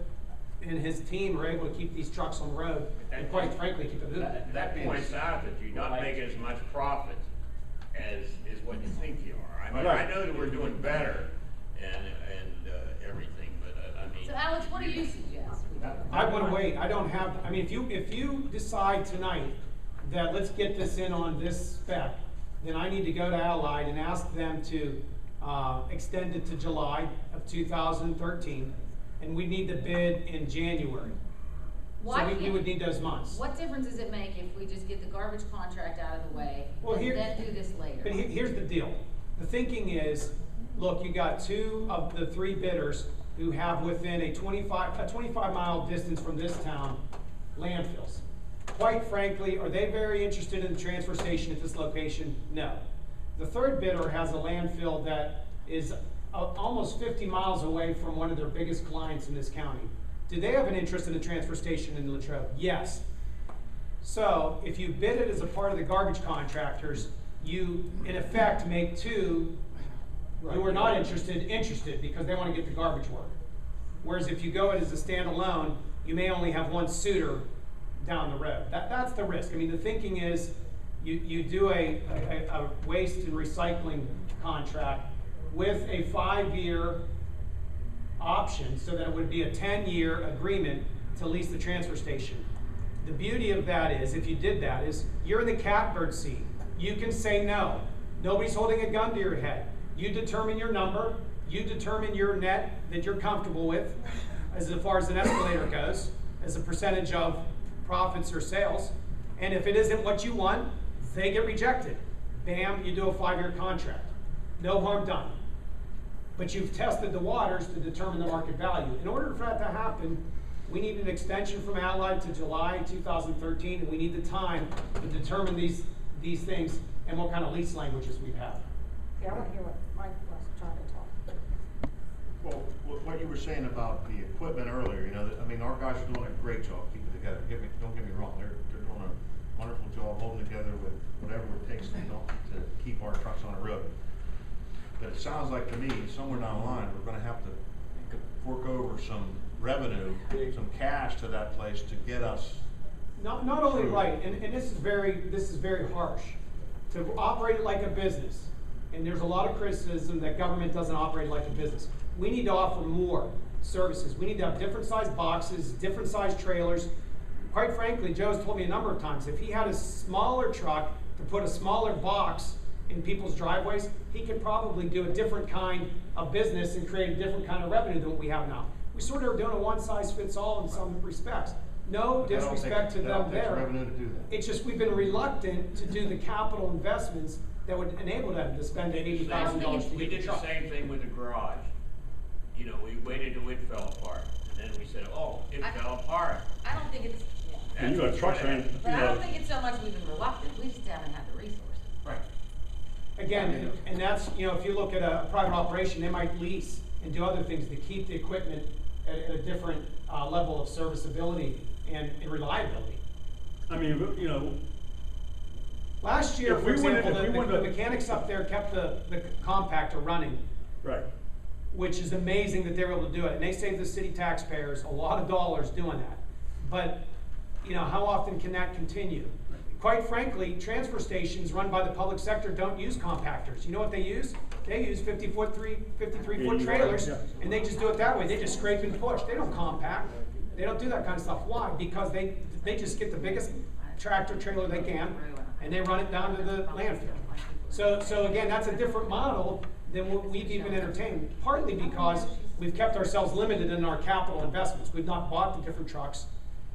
and his team are able to keep these trucks on the road, and quite frankly, keep it moving. That points out that you're not making as much profit as what you think you are. I mean, I know that we're doing better and everything, but I mean. So Alex, what do you suggest? I want to wait. I don't have, I mean, if you decide tonight that let's get this in on this spec, then I need to go to Allied and ask them to extend it to July of 2013, and we need to bid in January. Why So we can't- would need those months. What difference does it make if we just get the garbage contract out of the way, Well, and here- then do this later? But here's the deal. The thinking is, look, you got 2 of the 3 bidders who have within a 25-mile distance from this town landfills. Quite frankly, are they very interested in the transfer station at this location? No. The 3rd bidder has a landfill that is almost 50 miles away from one of their biggest clients in this county. Do they have an interest in a transfer station in Latrobe? Yes. So if you bid it as a part of the garbage contractors, you in effect make 2 who are not interested because they want to get the garbage work. Whereas if you go it as a standalone, you may only have 1 suitor down the road. That's the risk. I mean, the thinking is you do a waste and recycling contract with a 5-year option so that it would be a 10-year agreement to lease the transfer station. The beauty of that is, if you did that, is you're in the catbird seat. You can say no. Nobody's holding a gun to your head. You determine your number, You determine your net that you're comfortable with as far as an escalator goes, as a percentage of profits or sales. And if it isn't what you want, they get rejected. Bam, you do a 5-year contract. No harm done. But you've tested the waters to determine the market value. In order for that to happen, we need an extension from Allied to July 2013, and we need the time to determine these things and what kind of lease languages we have. Okay, I want to hear what Mike was trying to talk. Well, what you were saying about the equipment earlier, you know, I mean, our guys are doing a great job keeping it together. Don't get me wrong, they're doing a wonderful job holding together with whatever it takes to keep our trucks on the road. But it sounds like to me, somewhere down the line, we're gonna have to fork over some revenue, some cash to that place to get us. Not only right, and this is very harsh, to operate it like a business, and there's a lot of criticism that government doesn't operate like a business. We need to offer more services. We need to have different sized boxes, different sized trailers. Quite frankly, Joe's told me a number of times, if he had a smaller truck to put a smaller box in people's driveways, he could probably do a different kind of business and create a different kind of revenue than what we have now. We sort of are doing a one-size-fits-all in some respects. No disrespect to them there. Revenue to do that. It's just we've been reluctant to do the capital investments that would enable them to spend $80,000 to We get did the the truck. same thing with the garage. You know, we waited till it fell apart, and then we said, oh, it fell apart. I don't think it's, And you got trucks, man, but I don't think it's so much we've been reluctant, we just haven't had the resources. Right. Again, and that's, you know, if you look at a private operation, they might lease and do other things to keep the equipment at a different level of serviceability and reliability. I mean, you know, Last year, If for we wouldn't- example, if we the wouldn't- mechanics up there kept the compactor running, right. which is amazing that they were able to do it. And they saved the city taxpayers a lot of dollars doing that. But, you know, how often can that continue? Quite frankly, transfer stations run by the public sector don't use compactors. You know what they use? They use 53-foot trailers, and they just do it that way. They just scrape and push. They don't compact. They don't do that kind of stuff. Why? Because they just get the biggest tractor trailer they can, and they run it down to the landfill. So again, that's a different model than what we've even entertained, partly because we've kept ourselves limited in our capital investments. We've not bought the different trucks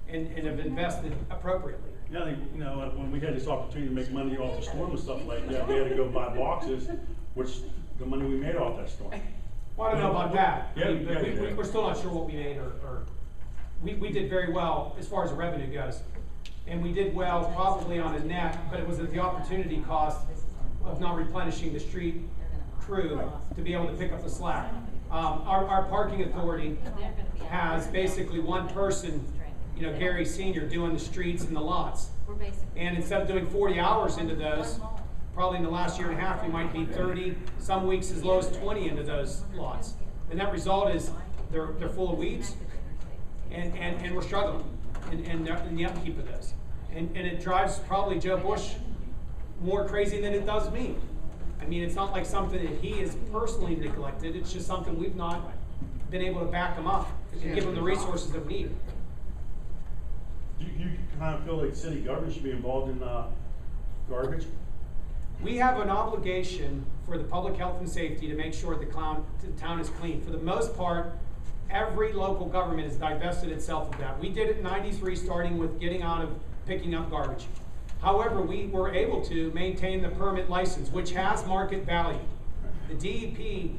and have invested appropriately. Yeah, I think, you know, when we had this opportunity to make money off the storm and stuff like that, we had to go buy boxes, which the money we made off that storm. Well, I don't know about that. Yeah, I mean, but yeah. we're still not sure what we made, or we did very well as far as the revenue goes. And we did well probably on a net, but it was at the opportunity cost of not replenishing the street crew to be able to pick up the slack. Our parking authority has basically one person, you know, Gary Senior, doing the streets and the lots. And instead of doing 40 hours into those, probably in the last year and a half, we might be 30, some weeks as low as 20 into those lots. The net result is they're full of weeds, and we're struggling in the upkeep of those. And it drives probably Joe Bush more crazy than it does me. I mean, it's not like something that he has personally neglected, it's just something we've not been able to back him up and give him the resources that we need. You kind of feel like city government should be involved in garbage? We have an obligation for the public health and safety to make sure the town is clean. For the most part, every local government has divested itself of that. We did it in '93, starting with getting out of picking up garbage. However, we were able to maintain the permit license, which has market value. The DEP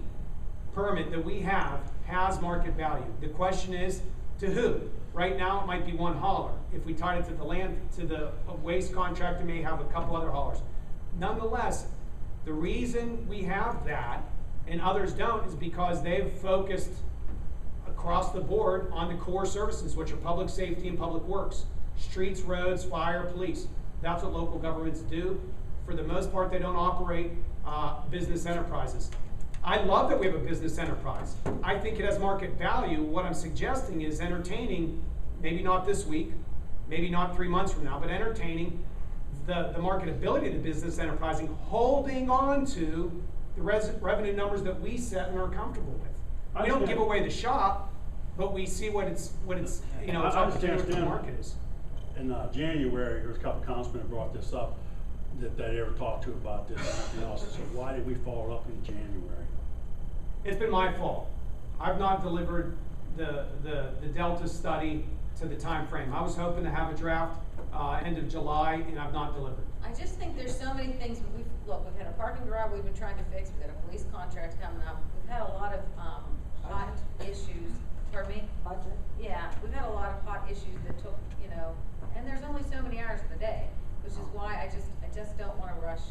permit that we have has market value. The question is, to who? Right now, it might be one hauler. If we tied it to the waste contractor, may have a couple other haulers. Nonetheless, the reason we have that and others don't is because they've focused across the board on the core services, which are public safety and public works. Streets, roads, fire, police. That's what local governments do. For the most part, they don't operate business enterprises. I love that we have a business enterprise. I think it has market value. What I'm suggesting is entertaining, maybe not this week, maybe not 3 months from now, but entertaining the marketability of the business enterprising, holding on to the revenue numbers that we set and are comfortable with. We don't give away the shop, but we see what it's you know, it's opportunity what the market is. In January, there was a couple of councilmen that brought this up that they ever talked to about this and everything else. So why did we follow up in January? It's been my fault. I've not delivered the Delta study to the time frame. I was hoping to have a draft, end of July, and I've not delivered. I just think there's so many things, we've had a parking garage we've been trying to fix, we've got a police contract coming up, we've had a lot of, hot issues, pardon me? Budget. Yeah, we've had a lot of hot issues that took, and there's only so many hours in the day, which is why I just don't wanna rush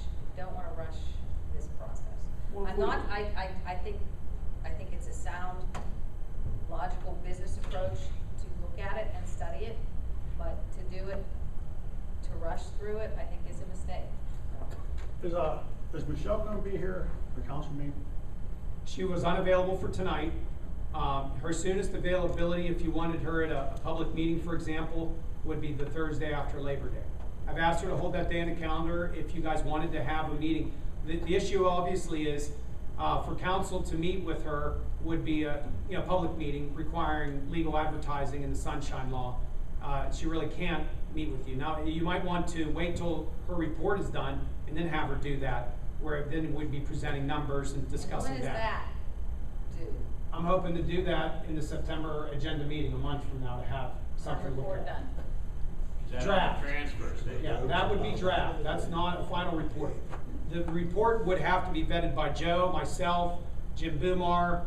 this process. Well, I'm not, I think it's a sound, logical business approach to look at it and study it, but to do it, to rush through it, I think is a mistake. Is Michelle gonna be here for council meeting? She was unavailable for tonight. Her soonest availability, if you wanted her at a public meeting, for example, would be the Thursday after Labor Day. I've asked her to hold that day on the calendar if you guys wanted to have a meeting. The issue obviously is, for council to meet with her would be a public meeting requiring legal advertising in the Sunshine Law. She really can't meet with you. Now, you might want to wait till her report is done and then have her do that, where then we'd be presenting numbers and discussing When is that due? I'm hoping to do that in the September agenda meeting, a month from now, to have something to look Report at. done. Is that on Draft. the transfer station? Yeah, that would be draft. That's not a final report. The report would have to be vetted by Joe, myself, Jim Boomar,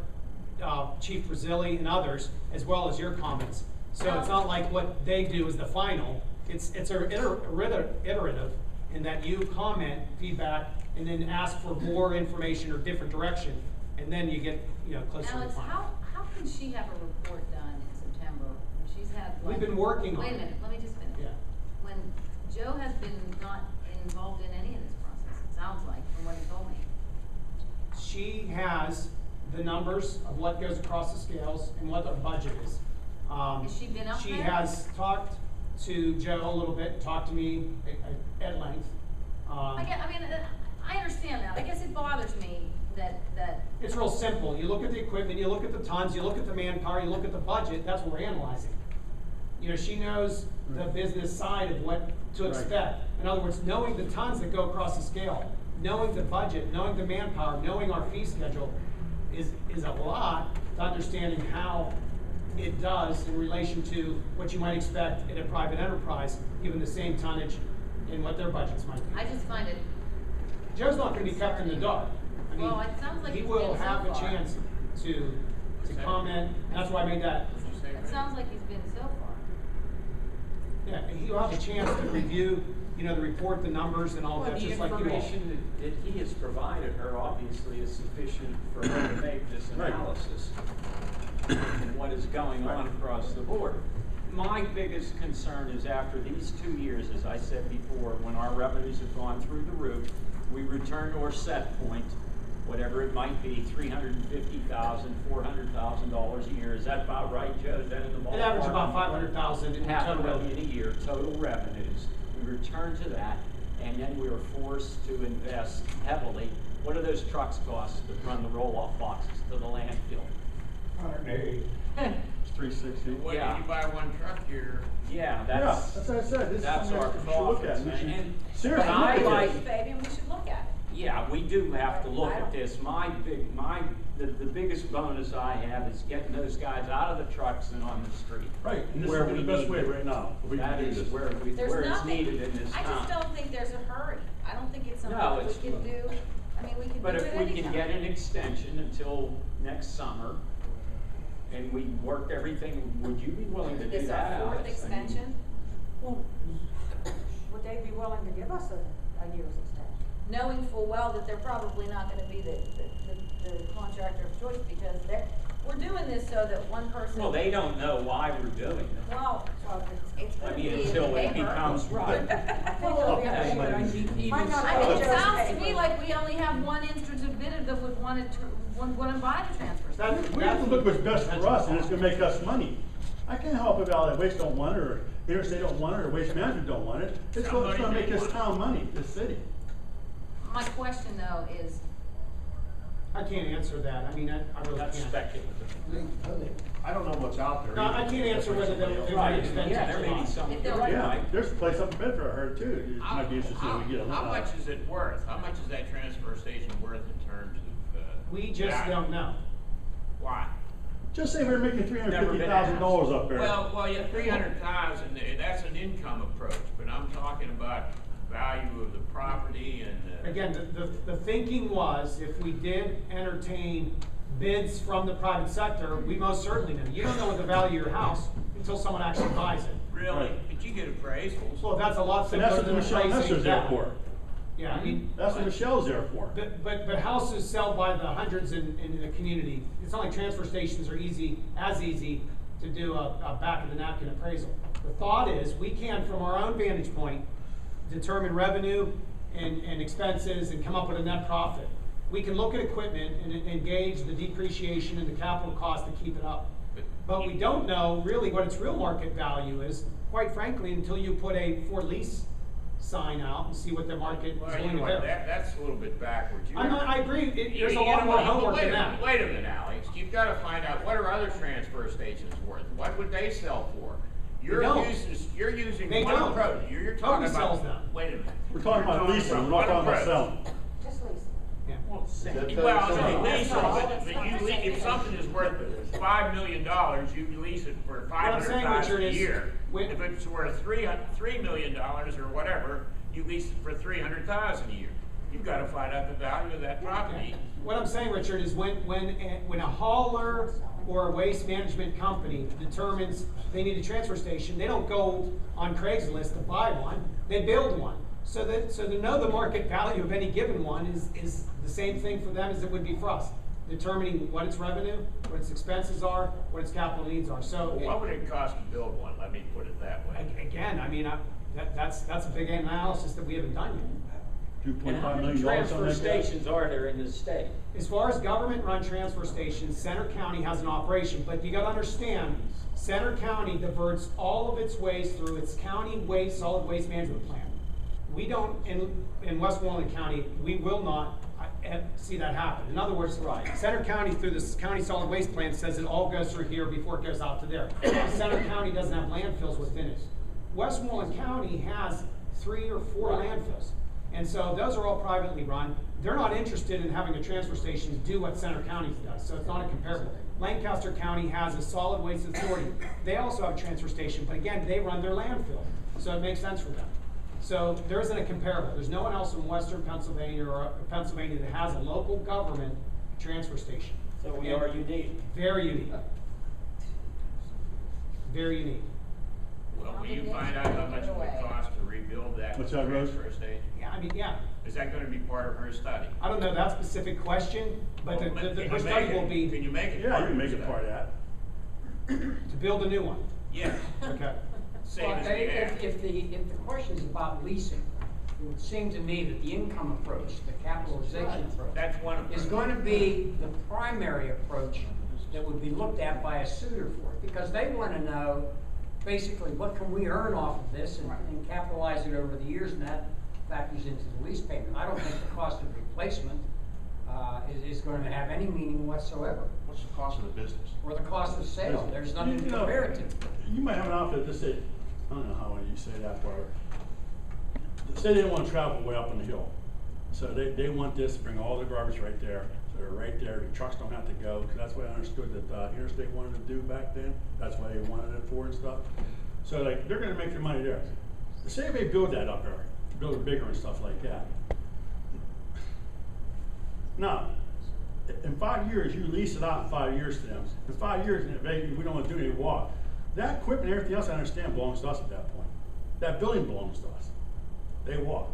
Chief Brazili, and others, as well as your comments. So it's not like what they do is the final. It's iterative in that you comment, feedback, and then ask for more information or different direction, and then you get closer to the Alex, final. how can she have a report done in September when she's had? We've been working on it. Wait a minute, let me just finish. Yeah. When Joe has been not involved in any of this process, it sounds like, from what he told me. She has the numbers of what goes across the scales and what our budget is. Has she been up She there? has talked to Joe a little bit, talked to me at length. I understand that. I guess it bothers me that. It's real simple. You look at the equipment, you look at the tons, you look at the manpower, you look at the budget, that's what we're analyzing. She knows the business side of what to expect. In other words, knowing the tons that go across the scale, knowing the budget, knowing the manpower, knowing our fee schedule is a lot to understanding how it does in relation to what you might expect in a private enterprise, given the same tonnage and what their budgets might be. I just find it. Joe's not gonna be kept in the dark. I mean, Well, it sounds like he he's will been so have a far. chance to comment, and that's why I made that. What'd you say, It Randy? sounds like he's been so far. Yeah, he'll have a chance to review, the report, the numbers and all Well, that, the just like you all. information that he has provided her obviously is sufficient for her to make this Right. analysis and what is going on across the board. My biggest concern is after these 2 years, as I said before, when our revenues have gone through the roof, we return to our set point, whatever it might be, $350,000, $400,000 a year. Is that about right, Joe? Is that in the ballpark? It averages about 500,000 in Half a total million revenue. a year, total revenues. We return to that, and then we are forced to invest heavily. What do those trucks cost to run the roll-off boxes to the landfill? It's 360. What, Yeah. you buy one truck here? Yeah, Yeah, that's that's what I said. This is that's something our that we should look at. profits. We should- And Seriously, but I look at like- this. Baby, we should look at it. yeah, we do have to look at this. The biggest bonus I have is getting those guys out of the trucks and on the street. Right, and this Where is we the best need way them. right now. If we can That do is this. where There's it's nothing, needed in this I town. just don't think there's a hurry. I don't think it's something No, that we it's- can do. I mean, we can do But it if we can anytime. get an extension until next summer, and we work everything, would you be willing to do This that, our fourth Alex? I mean, extension, Well, would they be willing to give us a year's extension? knowing full well that they're probably not gonna be the contractor of choice because we're doing this so that one person. Well, they don't know why we're doing it. Well, it's I gonna be mean, in the until it paper. becomes right. Yeah, but I mean, even Might not so- I mean, it Just sounds to me paper. like we only have one instrument bidder that would wanna buy the transfer station. We have to look what's best for us, and it's gonna make us money. I can't help if Valley Waste don't want it, or Interstate don't want it, or Waste Management don't want it. It's gonna make this town money, this city. My question though is, I can't answer that. I mean, I really That's can't. speculative. I don't know what's out there. No, I can't answer whether they might Right, extend yeah, it there or may be not. some, If you're they're- right, Yeah, Mike. there's a place up in Bedford I heard too. It might be interesting if we get a How lot. much is it worth? How much is that transfer station worth in terms of, We just value? don't know. Why? Just say we're making $350,000 up there. Well, yeah, 300,000, that's an income approach, but I'm talking about value of the property and, Again, the thinking was, if we did entertain bids from the private sector, we most certainly do. You don't know what the value of your house until someone actually buys it. really, Right. but you get appraisals. Well, that's a lot And that's simpler what the than Michelle appraising Nestor's there that. for. Yeah, I mean. That's what Michelle's there for. But houses sell by the hundreds in the community. It's not like transfer stations are as easy to do a back of the napkin appraisal. The thought is, we can, from our own vantage point, determine revenue and expenses and come up with a net profit. We can look at equipment and gauge the depreciation and the capital cost to keep it up. But we don't know really what its real market value is, quite frankly, until you put a for lease sign out and see what the market is Well, going you to know bear. what, that's a little bit backwards. I agree, there's a You lot know more what, homework wait than a minute, that. Wait a minute, Alex, you've gotta find out, what are other transfer stations worth? What would they sell for? You're don't. using They one don't. approach, you're talking Nobody sells them. about, wait a minute. We're talking You're about leasing, we're not one talking about approach. selling. Just lease. Yeah. Well, no, lease, that's all. if something is worth $5 million, you lease it for I'm saying, $500,000 Richard, a is year. when- If it's worth $3 million or whatever, you lease it for $300,000 a year. You've gotta find out the value of that property. What I'm saying, Richard, is when a hauler or a waste management company determines they need a transfer station, they don't go on Craigslist to buy one, they build one. So to know the market value of any given one is the same thing for them as it would be for us. Determining what its revenue, what its expenses are, what its capital needs are. So Well, what would it cost to build one? Let me put it that way. again, I mean, that's a big analysis that we haven't done yet. And how $2.5 many million transfer on that. stations are there in the state? As far as government-run transfer stations, Center County has an operation, but you gotta understand, Center County diverts all of its waste through its county solid waste management plan. We don't, in Westmoreland County, we will not see that happen. In other words, Center County, through this county solid waste plan, says it all goes through here before it goes out to there. Center County doesn't have landfills within it. Westmoreland County has 3 or 4 landfills. And so those are all privately run. They're not interested in having a transfer station do what Center County does, so it's not a comparable. Lancaster County has a solid waste authority. They also have a transfer station, but again, they run their landfill, so it makes sense for them. So there isn't a comparable. There's no one else in Western Pennsylvania or Pennsylvania that has a local government transfer station. So we are unique. Very unique. Very unique. Well, will you find out how much it would cost to rebuild that What's that, Rose? transfer station? Yeah, I mean, yeah. Is that gonna be part of her study? I don't know that specific question, but Well, her can you study make will it- be Can you make it Yeah, part you of can her make it study? part of that. to build a new one. Yes, Okay. same Well, as we have. if the question is about leasing, it would seem to me that the income approach, the capitalization approach, That's one approach. is going to be the primary approach that would be looked at by a suitor for it, because they want to know basically what can we earn off of this and capitalize it over the years, and that factors into the lease payment. I don't think the cost of replacement is going to have any meaning whatsoever, What's the cost of the business? or the cost of sale. There's nothing to You know, compare it to. You might have an outfit that say, I don't know how you say that part. Say they don't want to travel way up on the hill. So they want this to bring all the garbage right there. So they're right there, the trucks don't have to go, because that's what I understood that Interstate wanted to do back then. That's why they wanted it for and stuff. So like, they're gonna make their money there. Say they build that up there, build it bigger and stuff like that. Now, in 5 years, you lease it out in 5 years to them. In 5 years, we don't want to do any walk. That equipment and everything else, I understand, belongs to us at that point. That building belongs to us. They walk.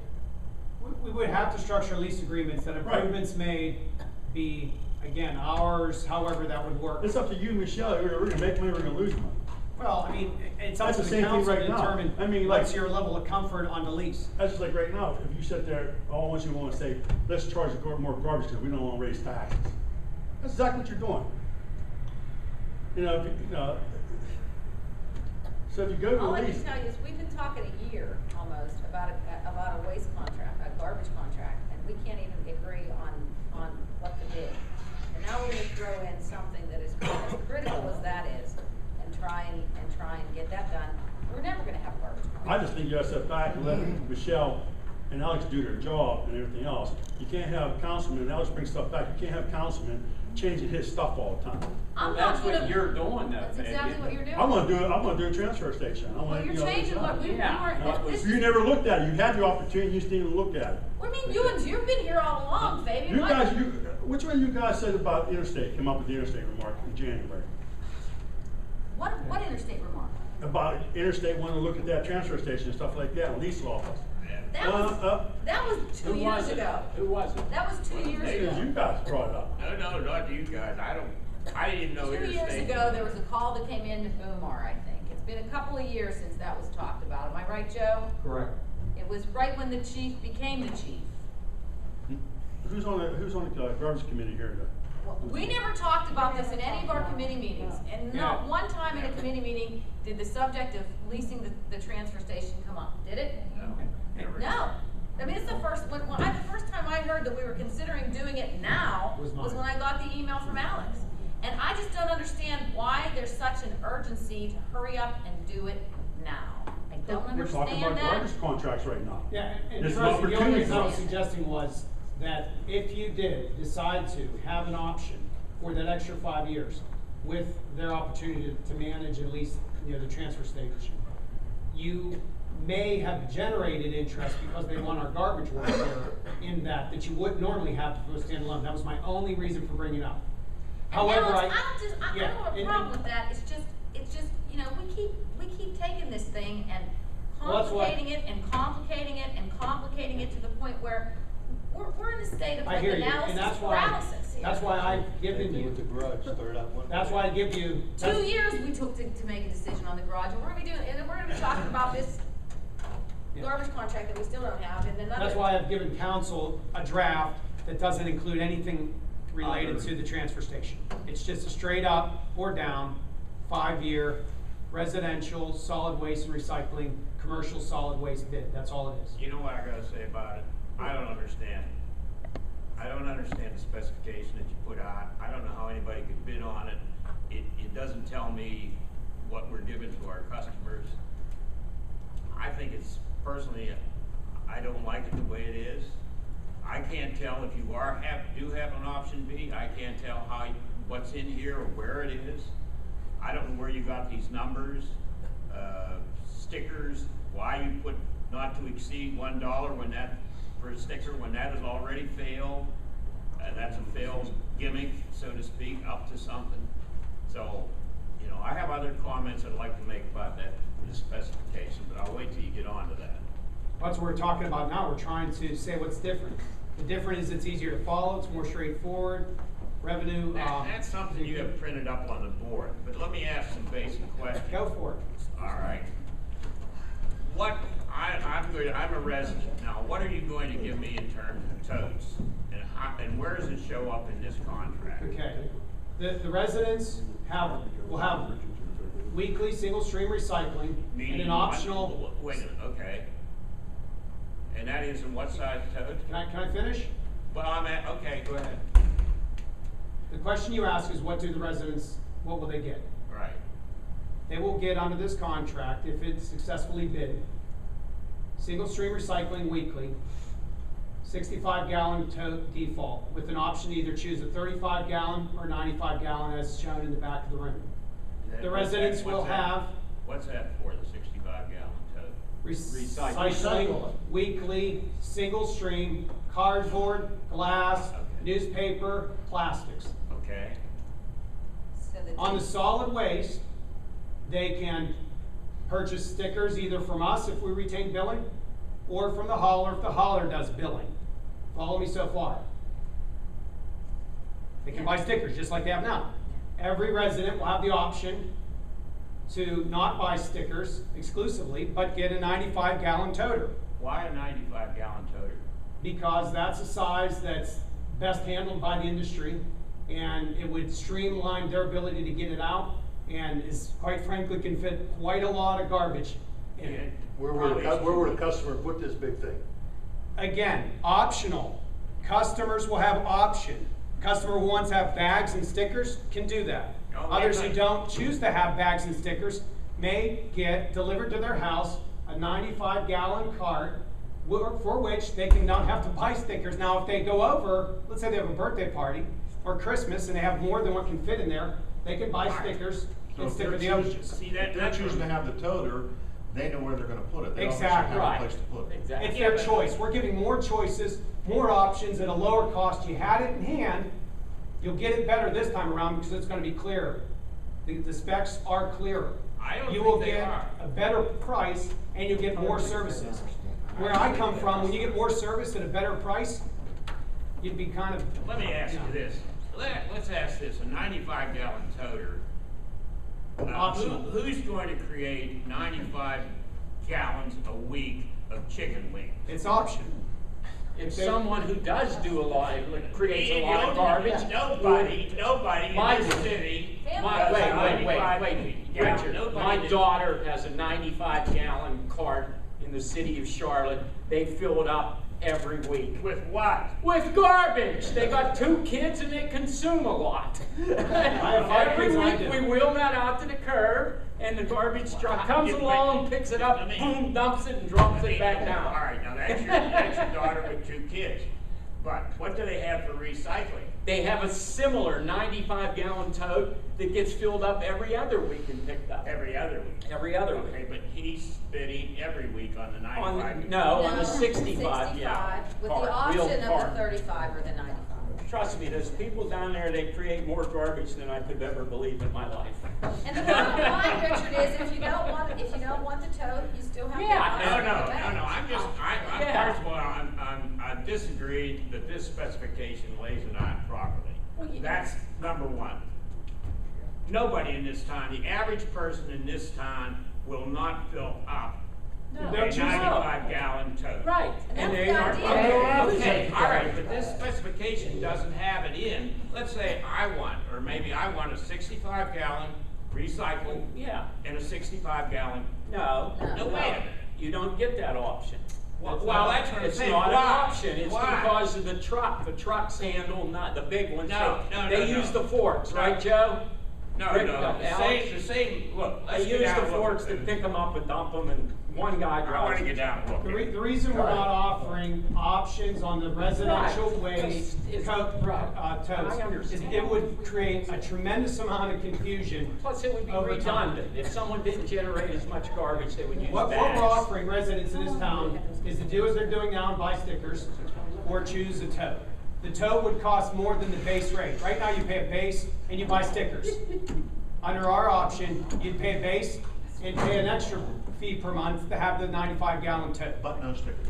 We would have to structure lease agreements that improvements made be, again, ours, however that would work. It's up to you, Michelle. We're gonna make money, we're gonna lose money. Well, I mean, it's up That's to the the same thing council to right now. determine I mean, what's like- your level of comfort on the lease. That's just like right now, if you sit there, all once you want to say, let's charge more garbage because we don't want to raise taxes. That's exactly what you're doing. You know, so if you go to All a I can lease, tell you is, we've been talking a year almost about a waste contract, a garbage contract, and we can't even agree on what to do. And now we're gonna throw in something that is as critical as that is, and try and get that done. We're never gonna have a garbage contract. I just think you gotta step back and let Michelle and Alex do their job and everything else. You can't have councilmen, and Alex brings stuff back, you can't have councilmen changing his stuff all the time. I'm That's not what gonna. you're doing though, That's Ed. exactly what you're doing. I'm gonna do a transfer station. I Well, wanna, you're you know, changing what we Yeah. weren't, this You is, never looked at it. You had the opportunity, you just didn't look at it. what do you mean you've been here all along, Fabian? You What- guys, which one you guys said about interstate, came up with the interstate remark in January? What interstate remark? About interstate wanting to look at that transfer station and stuff like that, lease laws. That was 2 Who years was it? ago. Who was it? That was 2 years Maybe ago. You guys brought it up. No, not you guys, I didn't even know 2 interstate. years ago, there was a call that came in to Umar, I think. It's been a couple of years since that was talked about. Am I right, Joe? Correct. It was right when the chief became the chief. Who's on the garbage committee here today? Well, we never talked about this in any of our committee meetings, and not Yeah. one time in a committee meeting did the subject of leasing the transfer station come up, did it? No, never. No. I mean, it's the first time I heard that we were considering doing it now Was was mine. when I got the email from Alex. And I just don't understand why there's such an urgency to hurry up and do it now. I don't We're talking about understand that. garbage contracts right now. Yeah, and This is Tracy, the only opportunity reason I was cost. suggesting was that if you did decide to have an option for that extra 5 years with their opportunity to manage and lease, the transfer station, you may have generated interest because they want our garbage work there in that you wouldn't normally have to do a standalone. That was my only reason for bringing it up. And However, Alex, I yeah, don't have a and- problem with that. It's just, we keep taking this thing and Well, that's what- complicating it and complicating it and complicating it to the point where we're in a state of I like hear you, and analysis that's why, paralysis here. that's why I've given you, garage, third out one. that's why I give you. 2 years we took to make a decision on the garage, and we're gonna be doing, and we're gonna be talking about this Yeah. garbage contract that we still don't have, and another. That's why I've given council a draft that doesn't include anything related to the transfer station. It's just a straight up or down, 5-year residential, solid waste and recycling, commercial solid waste bid. That's all it is. You know what I gotta say about it? I don't understand. I don't understand the specification that you put out. I don't know how anybody could bid on it. It doesn't tell me what we're giving to our customers. I think it's, personally, I don't like it the way it is. I can't tell if you do have an option B. I can't tell what's in here or where it is. I don't know where you got these numbers, stickers, why you put not to exceed $1 for a sticker when that has already failed. That's a failed gimmick, so to speak, up to something. So, I have other comments I'd like to make about this specification, but I'll wait till you get on to that. That's what we're talking about now. We're trying to say what's different. The difference is it's easier to follow, it's more straightforward, revenue. That's something you have printed up on the board, but let me ask some basic questions. Go for it. All right. I'm a resident now. What are you going to give me in terms of totes? And where does it show up in this contract? Okay. The residents will have weekly single stream recycling and Meaning an optional. Wait a minute, okay. And that is in what size tote? Can I finish? Well, okay, go ahead. The question you ask is what will they get? Right. They will get under this contract, if it's successfully bid, single stream recycling weekly, 65-gallon tote default, with an option to either choose a 35-gallon or 95-gallon as shown in the back of the room. The residents will have What's that for, the 65-gallon tote? recycling weekly, single stream, cardboard, glass, Okay. newspaper, plastics. Okay. So the- On the solid waste, they can purchase stickers either from us if we retain billing, or from the hauler if the hauler does billing. Follow me so far? They can buy stickers just like they have now. Every resident will have the option to not buy stickers exclusively, but get a 95-gallon toter. Why a 95-gallon toter? Because that's a size that's best handled by the industry, and it would streamline their ability to get it out, and is, quite frankly, can fit quite a lot of garbage in it. Where would a customer put this big thing? Again, optional. Customers will have option. Customer who wants to have bags and stickers can do that. Oh, Others who okay. don't choose to have bags and stickers may get delivered to their house a 95-gallon cart for which they can not have to buy stickers. Now, if they go over, let's say they have a birthday party, or Christmas, and they have more than what can fit in there, they could buy stickers So and if stick they're with the choosing, oceans. See, that- if they're that's choosing to what- have the toter, they know where they're gonna put it. They obviously Exactly. have a place to put it. Exactly. It's Yeah, their but- choice. We're giving more choices, more options at a lower cost. You had it in hand. You'll get it better this time around because it's gonna be clearer. The specs are clearer. I don't You think will they get are. a better price and you'll get more services. Where I come from, when you get more service at a better price, you'd be kind of. Let me ask you this. Let's ask this, a 95-gallon toter. Optional. Who's going to create 95 gallons a week of chicken wings? It's option. If someone who does do a lot, creates a You lot of don't- garbage. Nobody My- in this city. Family- does Wait, 95 Richard, Nobody my that- daughter has a 95-gallon cart in the city of Charlotte. They fill it up every week. With what? With garbage. They got 2 kids and they consume a lot. have 5 Every kids and I week do. we wheel that out to the curb and the garbage truck comes Yeah, but- along, picks it up, I mean- boom, dumps it and drops it back All down. right, now that's your daughter with 2 kids. But what do they have for recycling? They have a similar 95-gallon tote that gets filled up every other week and picked up. Every other week. Every other Okay, week. but he's spitting every week on the 95. No, on the 65, 65, yeah. with Cart, the real option of cart. the 35 or the 95. Trust me, there's people down there, they create more garbage than I could ever believe in my life. And the bottom line, Richard, is if you don't want the tote, you still have the Yeah, option No, of no, the bag. no, I'm Yeah. first of all, I disagree that this specification lays it out properly. Well, you- That's number one. Nobody in this town, the average person in this town will not fill up No. a Don't you know? 95-gallon tote. Right. And they that's are. the idea. Okay, all right, but this specification doesn't have it in. Let's say I want, or maybe I want a 65-gallon recycled Yeah. and a 65-gallon. No. No, wait a minute. You don't get that option. Well, that's what I'm It's saying. not an Why? option. It's Why? because of the truck. The trucks handle, not the big ones. No, They no, use no. the forks, No. right, Joe? No, Rick, no, Alex? the same, look, let's They get use down the and look forks at to this. pick them up and dump them, and one guy I drives. wanna it. get down and look at it. The reason we're not offering options on the residential Right. waste It's- totes I understand. is it would create a tremendous amount of confusion. Plus, it would be over time. redundant. If someone didn't generate as much garbage, they would use What bags. we're offering residents in this town is to do as they're doing now and buy stickers or choose a tote. The tote would cost more than the base rate. Right now, you pay a base and you buy stickers. Under our option, you'd pay a base and pay an extra fee per month to have the 95-gallon tote. But no stickers.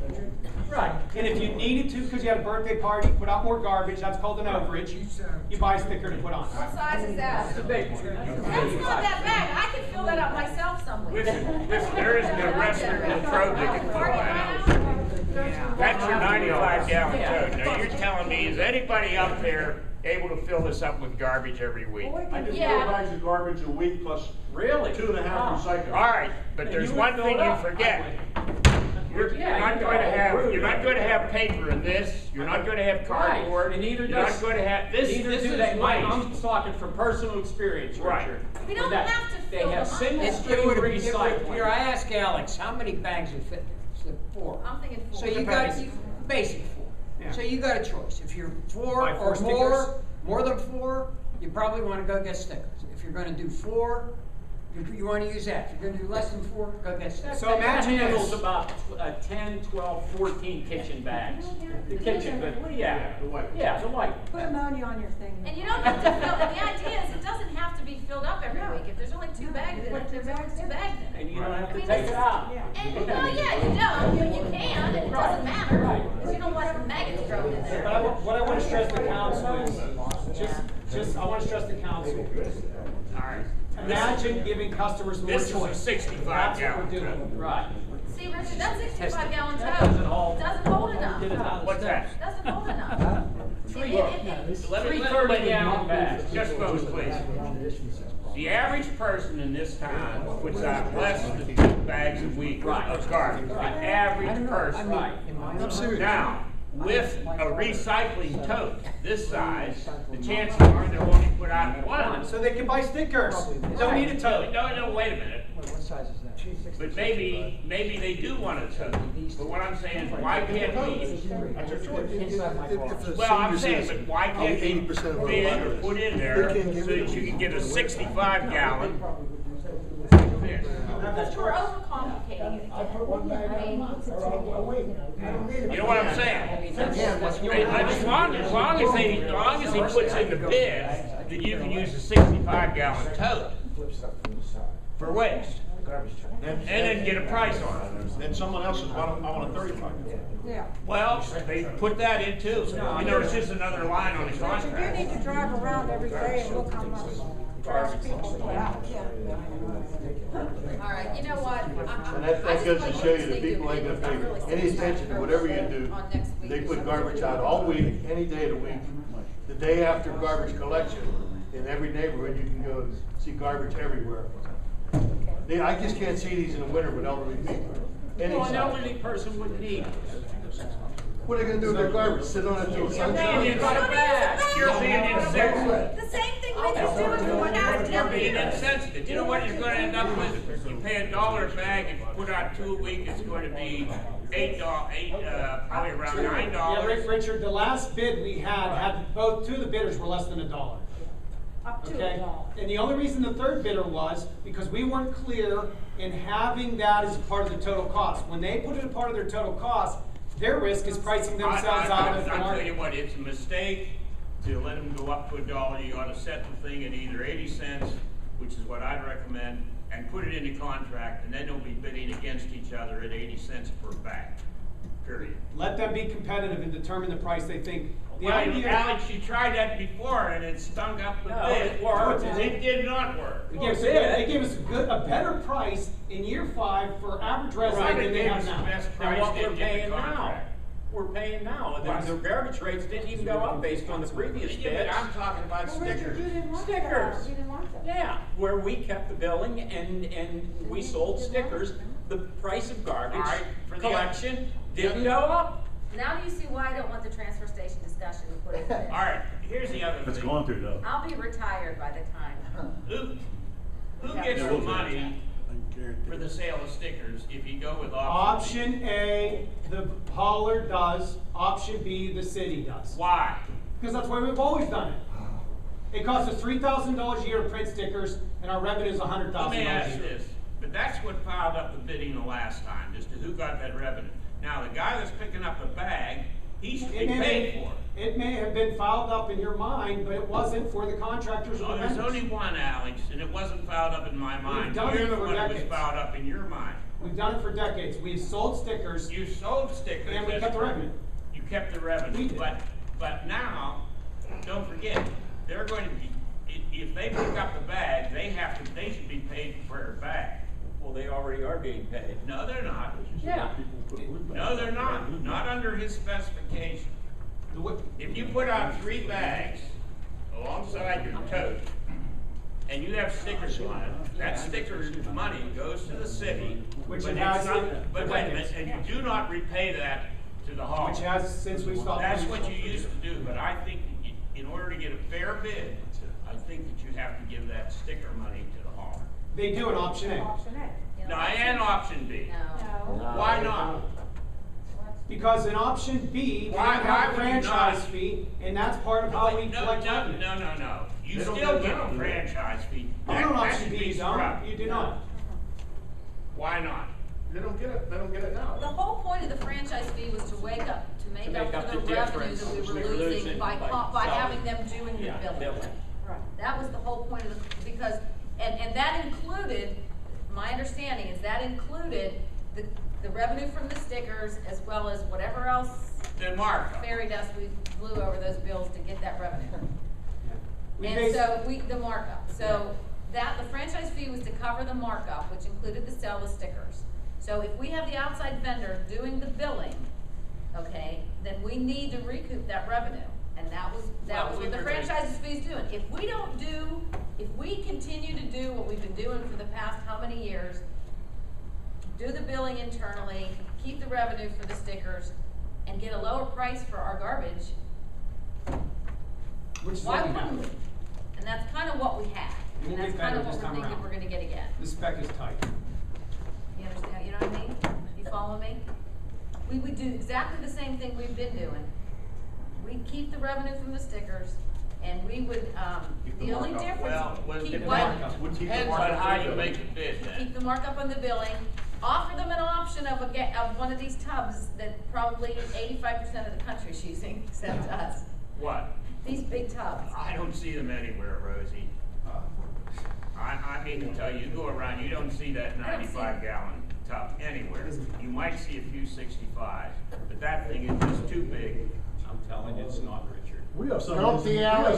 Right. And if you needed to, because you had a birthday party, put out more garbage, that's called an overage, you buy a sticker to put on. What size is that? The big one. That's not that bad. I can fill that up myself somewhere. Listen, there isn't a restaurant in Latrobe that can fill that out. That's your 95-gallon tote. Now, you're telling me, is anybody up there able to fill this up with garbage every week? I do 4 Yeah. bags of garbage a week plus Really? 2.5 Wow. recycling. All right, but And there's you would one fill thing it you up. forget. You're Yeah, not you going to go have, through you're not it. going to have paper in this, you're not going to have Right, cardboard. and neither You're does. not going to have, this neither is do they. Mike, I'm waste. talking from personal experience, Right. Richard. We don't With that, have to They fill have them up. single stream recycling. Here, I ask Alex, how many bags would fit there? Is it 4? I'm thinking 4. So you got, Depends. basic 4. Yeah. So you got a choice. If you're 4 Buy 4 or stickers. more than 4, you probably want to go get stickers. If you're going to do 4, you want to use that. If you're going to do less than 4, go get stickers. So imagine That handles this. about 10, 12, 14 kitchen bags. The kitchen, but yeah, The white. yeah, the white. Put ammonia on your thing. And you don't have to fill, and the idea is it doesn't have to be filled up every week. If there's only 2 bags in it, there's only 2 bags in it. And you don't have I to mean, take this it is- out. And, well, yeah, you don't, but you can, and it doesn't matter, because you don't want the maggots growing in But there. what I want to stress to council is, I want to stress to council, All right. imagine giving customers more This is a choice. 65 That's what gallon we're doing. tote. Right. See, Richard, that 65-gallon That doesn't tote hold. doesn't hold enough. What's that? Doesn't hold enough. Let me 30-gallon bags. Just vote, please. The average person in this town puts out less than 2 bags a week of garbage. The average person. Right. Now, with a recycling tote this size, the chances are they'll only put out one. So they can buy stickers. They don't need a tote. No, wait a minute. What size is that? But maybe they do want a tote. But what I'm saying is, why can't we? That's your choice. Well, I'm saying, but why can't we bid or put in there so that you can get a 65 gallon? Because we're overcomplicating it. I mean, You know what I'm saying? As long as he puts in the bid, that you can use a 65 gallon tote for waste. And then get a price on it. Then someone else says, well, I want a 35. Yeah. Well, they put that in too. I know it's just another line on the But you do contract. need to drive around every day and look how much trash people put out. all right, you know what? And that goes to show you that people ain't gonna pay any attention to whatever you do. They put garbage out all week, any day of the week. The day after garbage collection, in every neighborhood, you can go and see garbage everywhere. I just can't see these in the winter with elderly people. Well, an elderly person wouldn't need it. What are they gonna do with their garbage? Sit on it till You're sun's being out? insensitive. You're being insensitive. The same thing we just do with the one out You're being insensitive. You know what you're gonna end up with? You pay $1 a bag and put out 2 a week, it's going to be probably around $9. Yeah, Richard, the last bid we had two of the bidders were less than $1. Up to Okay, $1. and the only reason the third bidder was because we weren't clear in having that as a part of the total cost. When they put it a part of their total cost, their risk is pricing themselves out of the I'll tell you market. what, it's a mistake to let them go up to $1. You ought to set the thing at either 80 cents, which is what I'd recommend, and put it in the contract, and then they'll be bidding against each other at 80 cents per bag, period. Let them be competitive and determine the price they think. The Well, idea, Alex, you tried that before, and it stung up the No, bid. it worked. It did not work. they gave us a better price in year 5 for average resident than they have now. Best And price what they we're did in paying the now, contract. we're paying now. What? The garbage rates didn't even go up based on the previous Yeah, bids. but I'm talking about Well, Richard, stickers. you didn't want that. Stickers. You didn't want that. Yeah, where we kept the billing and we sold stickers, the price of garbage All right, for the- collection didn't go up. Now do you see why I don't want the transfer station discussion to put it in? All right, here's the other It's thing. going through though. I'll be retired by the time. Who gets the money I guarantee. for the sale of stickers if you go with option? Option A, the hauler does. Option B, the city does. Why? Because that's why we've always done it. It costs us $3,000 a year to print stickers, and our revenue is $100,000 Let me a ask year. this, but that's what piled up the bidding the last time, as to who got that revenue. Now, the guy that's picking up the bag, he should be paid for it. It may have been filed up in your mind, but it wasn't for the contractors or Oh, the there's vendors. only one, Alex, and it wasn't filed up in my mind. done You're it the for one that was decades. filed up in your mind. We've done it for decades. We've sold stickers. You sold stickers. And we that's kept the true. revenue. You kept the We revenue, did. but now, don't forget, they're going to be, if they pick up the bag, they should be paid for their bag. Well, they already are being paid. No, they're not. Yeah. No, they're not. Not under his specification. The wi- If you put out 3 bags alongside your tote, and you have stickers on it, that sticker's money goes to the city. Which but it it's has not- in- But wait a minute, and you do not repay that to the hauler. Which has, since we stopped. That's what you used to do, but I think that in order to get a fair bid, I think that you have to give that sticker money to the hauler. They do an option A. Option A. You know, Now, and option B. No. No. Why not? Because in option B, we Why- have why a would you franchise not? fee, and that's part of how we No, collect no, revenue. no. You They don't still get get it a now. franchise fee. Oh, That- no, that option should B, be you don't. struck. You do not. Why not? They don't get it, they don't get it now. The whole point of the franchise fee was to make up for the revenue that we were losing by having them doing the Yeah, billing. billing. Right. That was the whole point of because, and that included, my understanding is that included the revenue from the stickers as well as whatever else The markup. fairy dust we flew over those bills to get that revenue. We And base- so the markup, so the franchise fee was to cover the markup, which included the sale of stickers. So if we have the outside vendor doing the billing, okay, then we need to recoup that revenue. And that was Well, what we the were franchise fee's doing. If we continue to do what we've been doing for the past how many years, do the billing internally, keep the revenue for the stickers, and get a lower price for our garbage, Which is why what we wouldn't we? have. And that's kind of what we had, It will and that's get kind better of what this we're time thinking around. we're gonna get again, The spec is tight. you know? follow me? We would do exactly the same thing we've been doing. We'd keep the revenue from the stickers, and we would, Keep the the only markup. difference. Well, keep it what? Would keep the depends on markup how for you the make billing. the bid then. Keep the markup on the billing, offer them an option of of one of these tubs that probably 85% of the country's using, except us. What? These big tubs. I don't see them anywhere, Rosie. I hate to tell you, you go around, you don't see that I don't see 95 gallon tub anywhere. You might see a few 65, but that thing is just too big. I'm telling you, it's not, Richard. We have some. Go up the alley.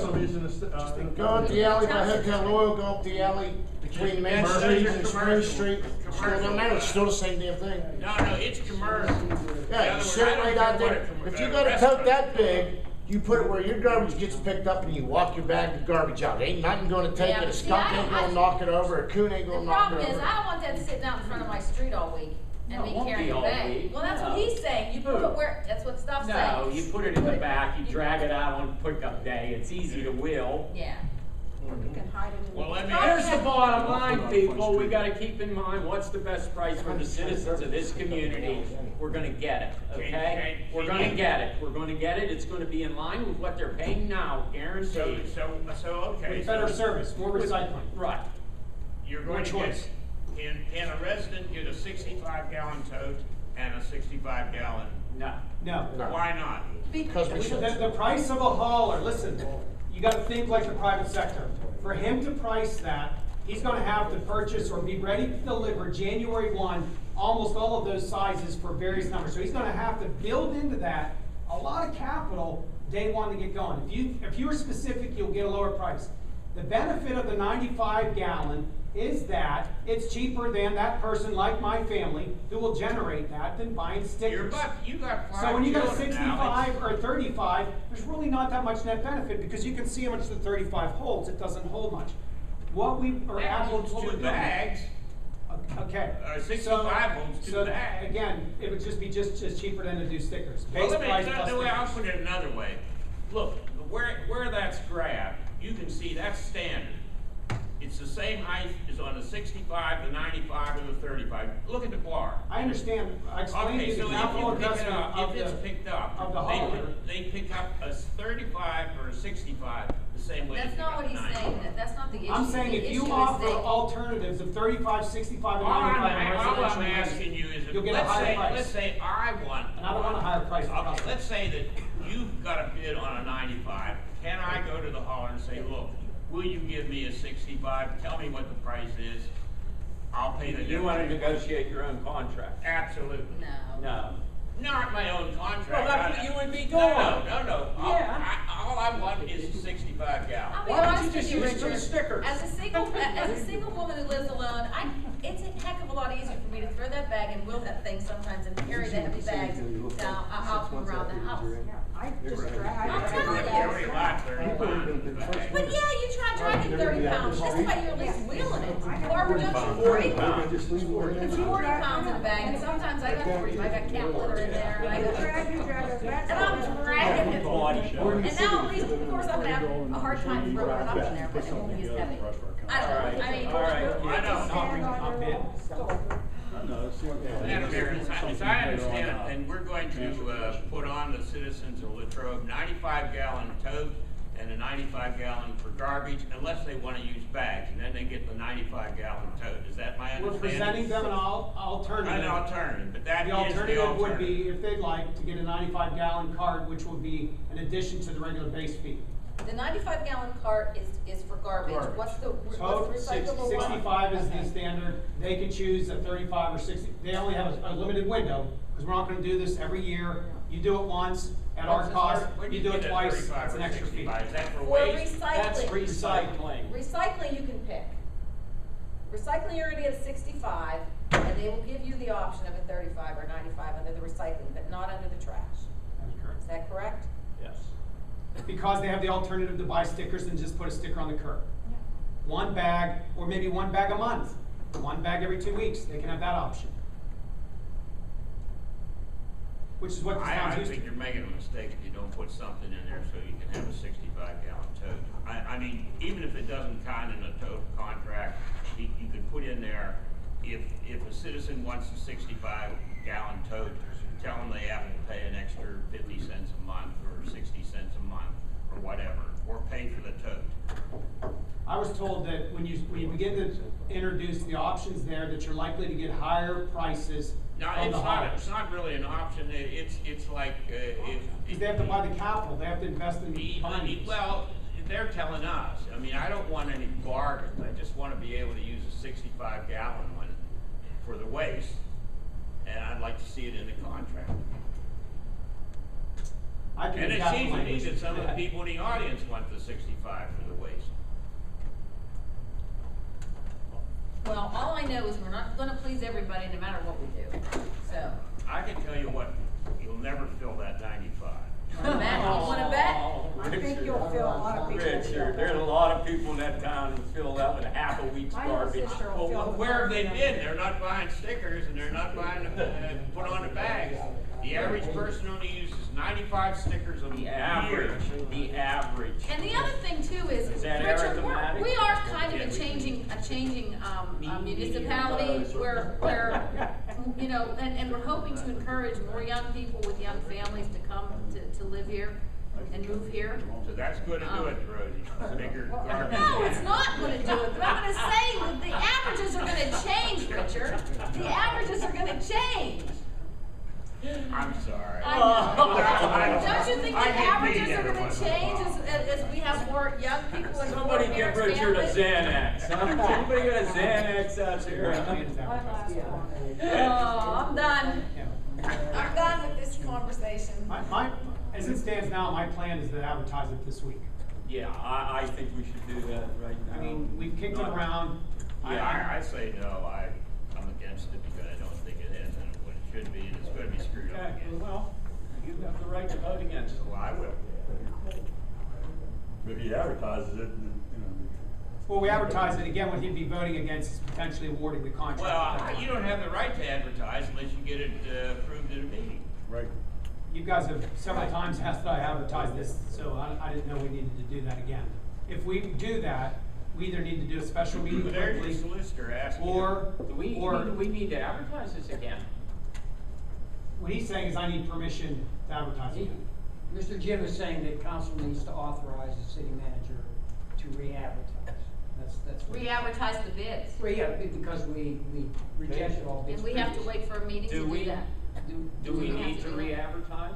Go up the alley by Hotel Oil, go up the alley between Main That's Street just and commercial. Spruce Street. Still Commercial. don't matter, it's still the same damn thing. No, it's commercial. In Yeah, other you words, sit I don't right care out what there. a If you a got a restaurant- tote that big, you put it where your garbage gets picked up and you walk your bag of garbage out. Ain't nothing gonna take Yeah, it, a but see, skunk I ain't don't- gonna knock it over, a coon ain't The gonna knock it problem is, over. I don't want that sitting out in front of my street all week and No, it me won't carrying be a all bag. week. Well, that's what No. he's saying, you put it where, that's what stuff's saying. No, you put it in the back, you drag it out on pickup day, it's easy to wheel. Yeah. Or you can hide it in the. Well, let me Here's ask the bottom line, people, we gotta keep in mind, what's the best price for the citizens of this community? We're gonna get it, okay? We're gonna get it, it's gonna be in line with what they're paying now, guaranteed. Okay. With better service, more recycling. Right. You're going to More get, choice. can a resident get a 65 gallon tote and a 65 gallon? No. No. No. Why not? Because we should. The price of a hauler, listen, you gotta think like the private sector. For him to price that, he's gonna have to purchase or be ready to deliver January 1, almost all of those sizes for various numbers. So he's gonna have to build into that a lot of capital day one to get going. If you are specific, you'll get a lower price. The benefit of the 95 gallon is that it's cheaper than that person like my family who will generate that than buying stickers. You got 5 So when you got a children now. 65 or a 35, there's really not that much net benefit because you can see how much the 35 holds. It doesn't hold much. What we are That able holds to two do. bags. Okay. 65 holds two so bags. again, it would just be just as cheaper than to do stickers. Well, Base let me, price no, plus no, I'll stickers. put it another way. Look, where that's grabbed, you can see that's standard. It's the same height as on the 65, the 95, and the 35. Look at the bar. I understand. I explained to Okay, you so the if capital you pick it investment up, of if it's the. picked up, of the hauler. they pick up a 35 or a 65 the same way they That's pick not up what a he's 95. saying, that's not the issue. I'm saying The if you issue is offer they- alternatives of 35, 65, and All 95 on I'm residential asking land, you is, you'll get a higher price. let's say I want. And I don't want a higher price for Okay, customers. let's say that you've got a bid on a 95. Can I go to the hauler and say, look, will you give me a 65? Tell me what the price is. I'll pay the difference. You wanna negotiate your own contract? Absolutely. No. No. Not my own contract. Well, that's I- what you would be No, doing. no. Yeah. All I want is a 65 gallon. I'll be Why don't honest you with just you, use it for the Richard. stickers? As a single woman who lives alone, it's a heck of a lot easier for me to throw that bag and wheel that thing sometimes and carry the heavy bags down, out from around the house. I just drag. I'm telling you. Carry a lot, 30 pounds. But yeah, you try dragging 30 pounds, this way you're at least wheeling it. Or reduction, 40 pounds. It's 40 pounds in a bag, and sometimes I got 40, I got cat litter in there, and I got. And I'm dragging it. And now at least, of course, I'm gonna have a hard time throwing it up in there, but it won't be as heavy. I don't know, I mean. All right. I know. Not bid. Madam Mayor, as I understand it, and we're going to put on the citizens of Latrobe 95 gallon tote and a 95 gallon for garbage, unless they want to use bags, and then they get the 95 gallon tote. Is that my We're understanding? presenting them an alternative. An alternative, but that The is the alternative alternative. would be, if they'd like, to get a 95 gallon cart, which would be an addition to the regular base fee. The 95 gallon cart is for garbage. Garbage. What's the Tote, recyclable one? 65 is the standard. They could choose a 35 or 60. They only have a limited window, because we're not gonna do this every year. You do it once at our cost, When you do it get a twice, 35 it's an or extra fee. 65, is that for For waste? That's recycling. recycling. Recycling you can pick. Recycling you're gonna get 65, and they will give you the option of a 35 or 95 under the recycling, but not under the trash. That's correct. Is that correct? Yes. Because they have the alternative to buy stickers and just put a sticker on the curb. One bag, or maybe one bag a month, one bag every 2 weeks, they can have that option. Which is what this town's I used to. think you're making a mistake if you don't put something in there so you can have a 65 gallon tote. I mean, even if it doesn't count in a tote contract, you could put in there, if a citizen wants a 65-gallon tote, tell them they have to pay an extra 50 cents a month or 60 cents a month or whatever, or pay for the tote. I was told that when you begin to introduce the options there, that you're likely to get higher prices No, from the haulers. it's not really an option. It's like, if. Because they have to buy the capital, they have to invest in buying these. Well, they're telling us. I mean, I don't want any bargains. I just want to be able to use a 65-gallon one for the waste, and I'd like to see it in the contract. And it seems to me that some of the people in the audience want the 65 for the waste. Well, all I know is we're not gonna please everybody no matter what we do, so. I can tell you what, you'll never fill that 95. Wanna bet? You wanna bet? I think you'll feel a lot of people. Richard, there's a lot of people in that town who fill that with half a week's My little garbage. sister will Well, fill the where have they front been? end. They're not buying stickers and they're not buying, put on the bags. The average person only uses 95 stickers a The year. average, the average. And the other thing too is, Is that Richard, arithmetic? we are kind of a changing municipality where, you know, and we're hoping to encourage more young people with young families to come to live here and move here. So that's good to do it, Rosie. Bigger garbage. No, it's not gonna do it, but I'm gonna say that the averages are gonna change, Richard. The averages are gonna change. I'm sorry. I know. Don't you think the I get averages beat are every gonna once in a change while. as we have more young people and more Somebody give parents, Richard a families? Xanax, huh? Somebody got a Xanax out there. My last one. Oh, I'm done. Yeah. I'm done with this conversation. As it stands now, my plan is to advertise it this week. Yeah, I think we should do that right now. I mean, we've kicked it around. Yeah, I say no. I'm against it because I don't think it has what it should be, and it's going to be screwed up Okay, again. well, you have the right to vote against it. Well, I will. Maybe he advertises it and, you know. Well, we advertise it again, what he'd be voting against is potentially awarding the contract. Well, you don't have the right to advertise unless you get it approved at a meeting. Right. You guys have several times asked that I advertise this, so I didn't know we needed to do that again. If we do that, we either need to do a special meeting But there's quickly, your solicitor asking. or, Do we need to advertise this again? what he's saying is I need permission to advertise it. Mr. Jim is saying that council needs to authorize the city manager to re-advertise. That's what. Re-advertise the bids. Well, yeah, because we rejected all bids. And we have to wait for a meeting to Do we? do that. Do we We have need to to do that. re-advertise?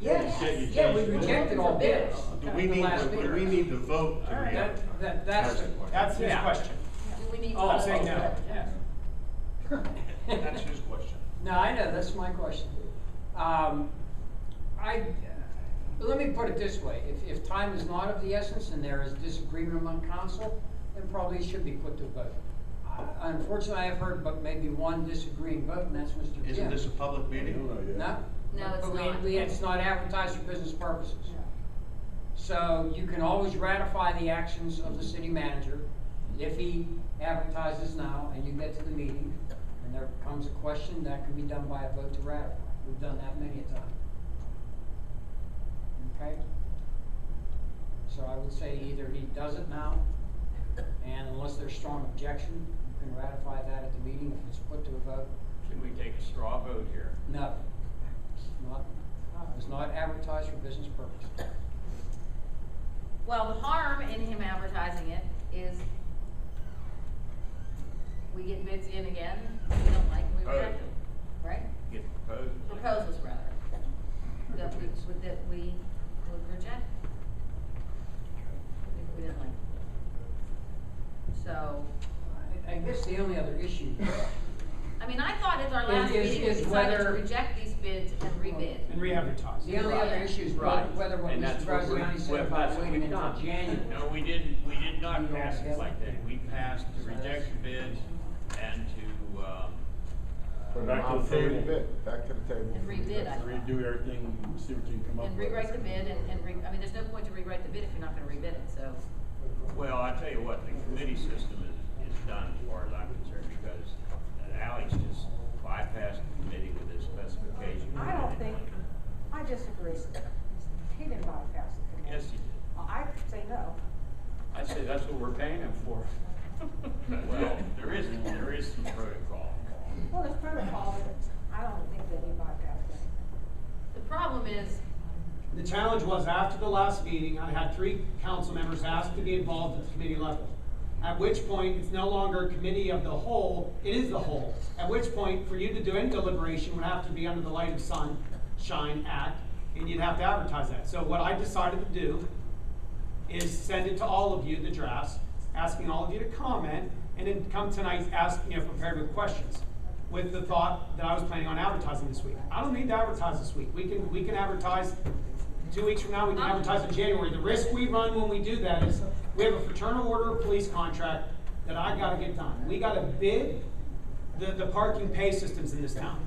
Yes, yeah, we rejected all bids. Do at we the need, last do meeting. we need to vote to All right. re-advertise? That's, That's his Yeah. question. Do we need to? Oh, I'm saying no. okay, yes. That's his question. no, I know, that's my question. Let me put it this way, if time is not of the essence and there is disagreement among council, then probably it should be put to a vote. Unfortunately, I have heard but maybe one disagreeing vote, and that's Mr. Jim. Isn't this a public I meeting? don't know yet. No? No, it's But not. it's not advertised for business purposes. So you can always ratify the actions of the city manager if he advertises now and you get to the meeting and there comes a question, that can be done by a vote to ratify. We've done that many a time. Okay? So I would say either he does it now, and unless there's strong objection, you can ratify that at the meeting if it's put to a vote. Can we take a straw vote here? No. It's not advertised for business purposes. Well, the harm in him advertising it is we get bids in again, we don't like, we reject them, right? Get proposed? Proposals rather, that we would reject if we didn't like. So, I guess the only other issue, I mean, I thought at our last Is- meeting, we is decided to whether- reject these bids and rebid. And re-advertise. the only other issue is Right. whether what And Mr. that's what Graziani said that's about what waiting we've until done. January. No, we did not pass it like that. We passed to reject the bids and to, Back to the table. Back to the table. And rebid, I thought. Redo everything, see what you can come up And with. rewrite the bid I mean, there's no point to rewrite the bid if you're not gonna rebid it, so. well, I tell you what, the committee system is done as far as I'm concerned because Alex just bypassed the committee with his specification. I don't think, I disagree. He didn't bypass it. Yes, he did. I say no. I say that's what we're paying him for. Well, there is some protocol. Well, there's protocol, but I don't think that anybody got it. The problem is, The challenge was, after the last meeting, I had 3 council members ask to be involved at the committee level. At which point, it's no longer a committee of the whole, it is the whole. At which point, for you to do any deliberation would have to be under the Light of Sunshine Act, and you'd have to advertise that. So what I decided to do is send it to all of you, the drafts, asking all of you to comment, and then come tonight, prepared with questions, with the thought that I was planning on advertising this week. I don't need to advertise this week. We can advertise 2 weeks from now, we can advertise in January. The risk we run when we do that is we have a fraternal order of police contract that I gotta get done. We gotta bid the parking pay systems in this town.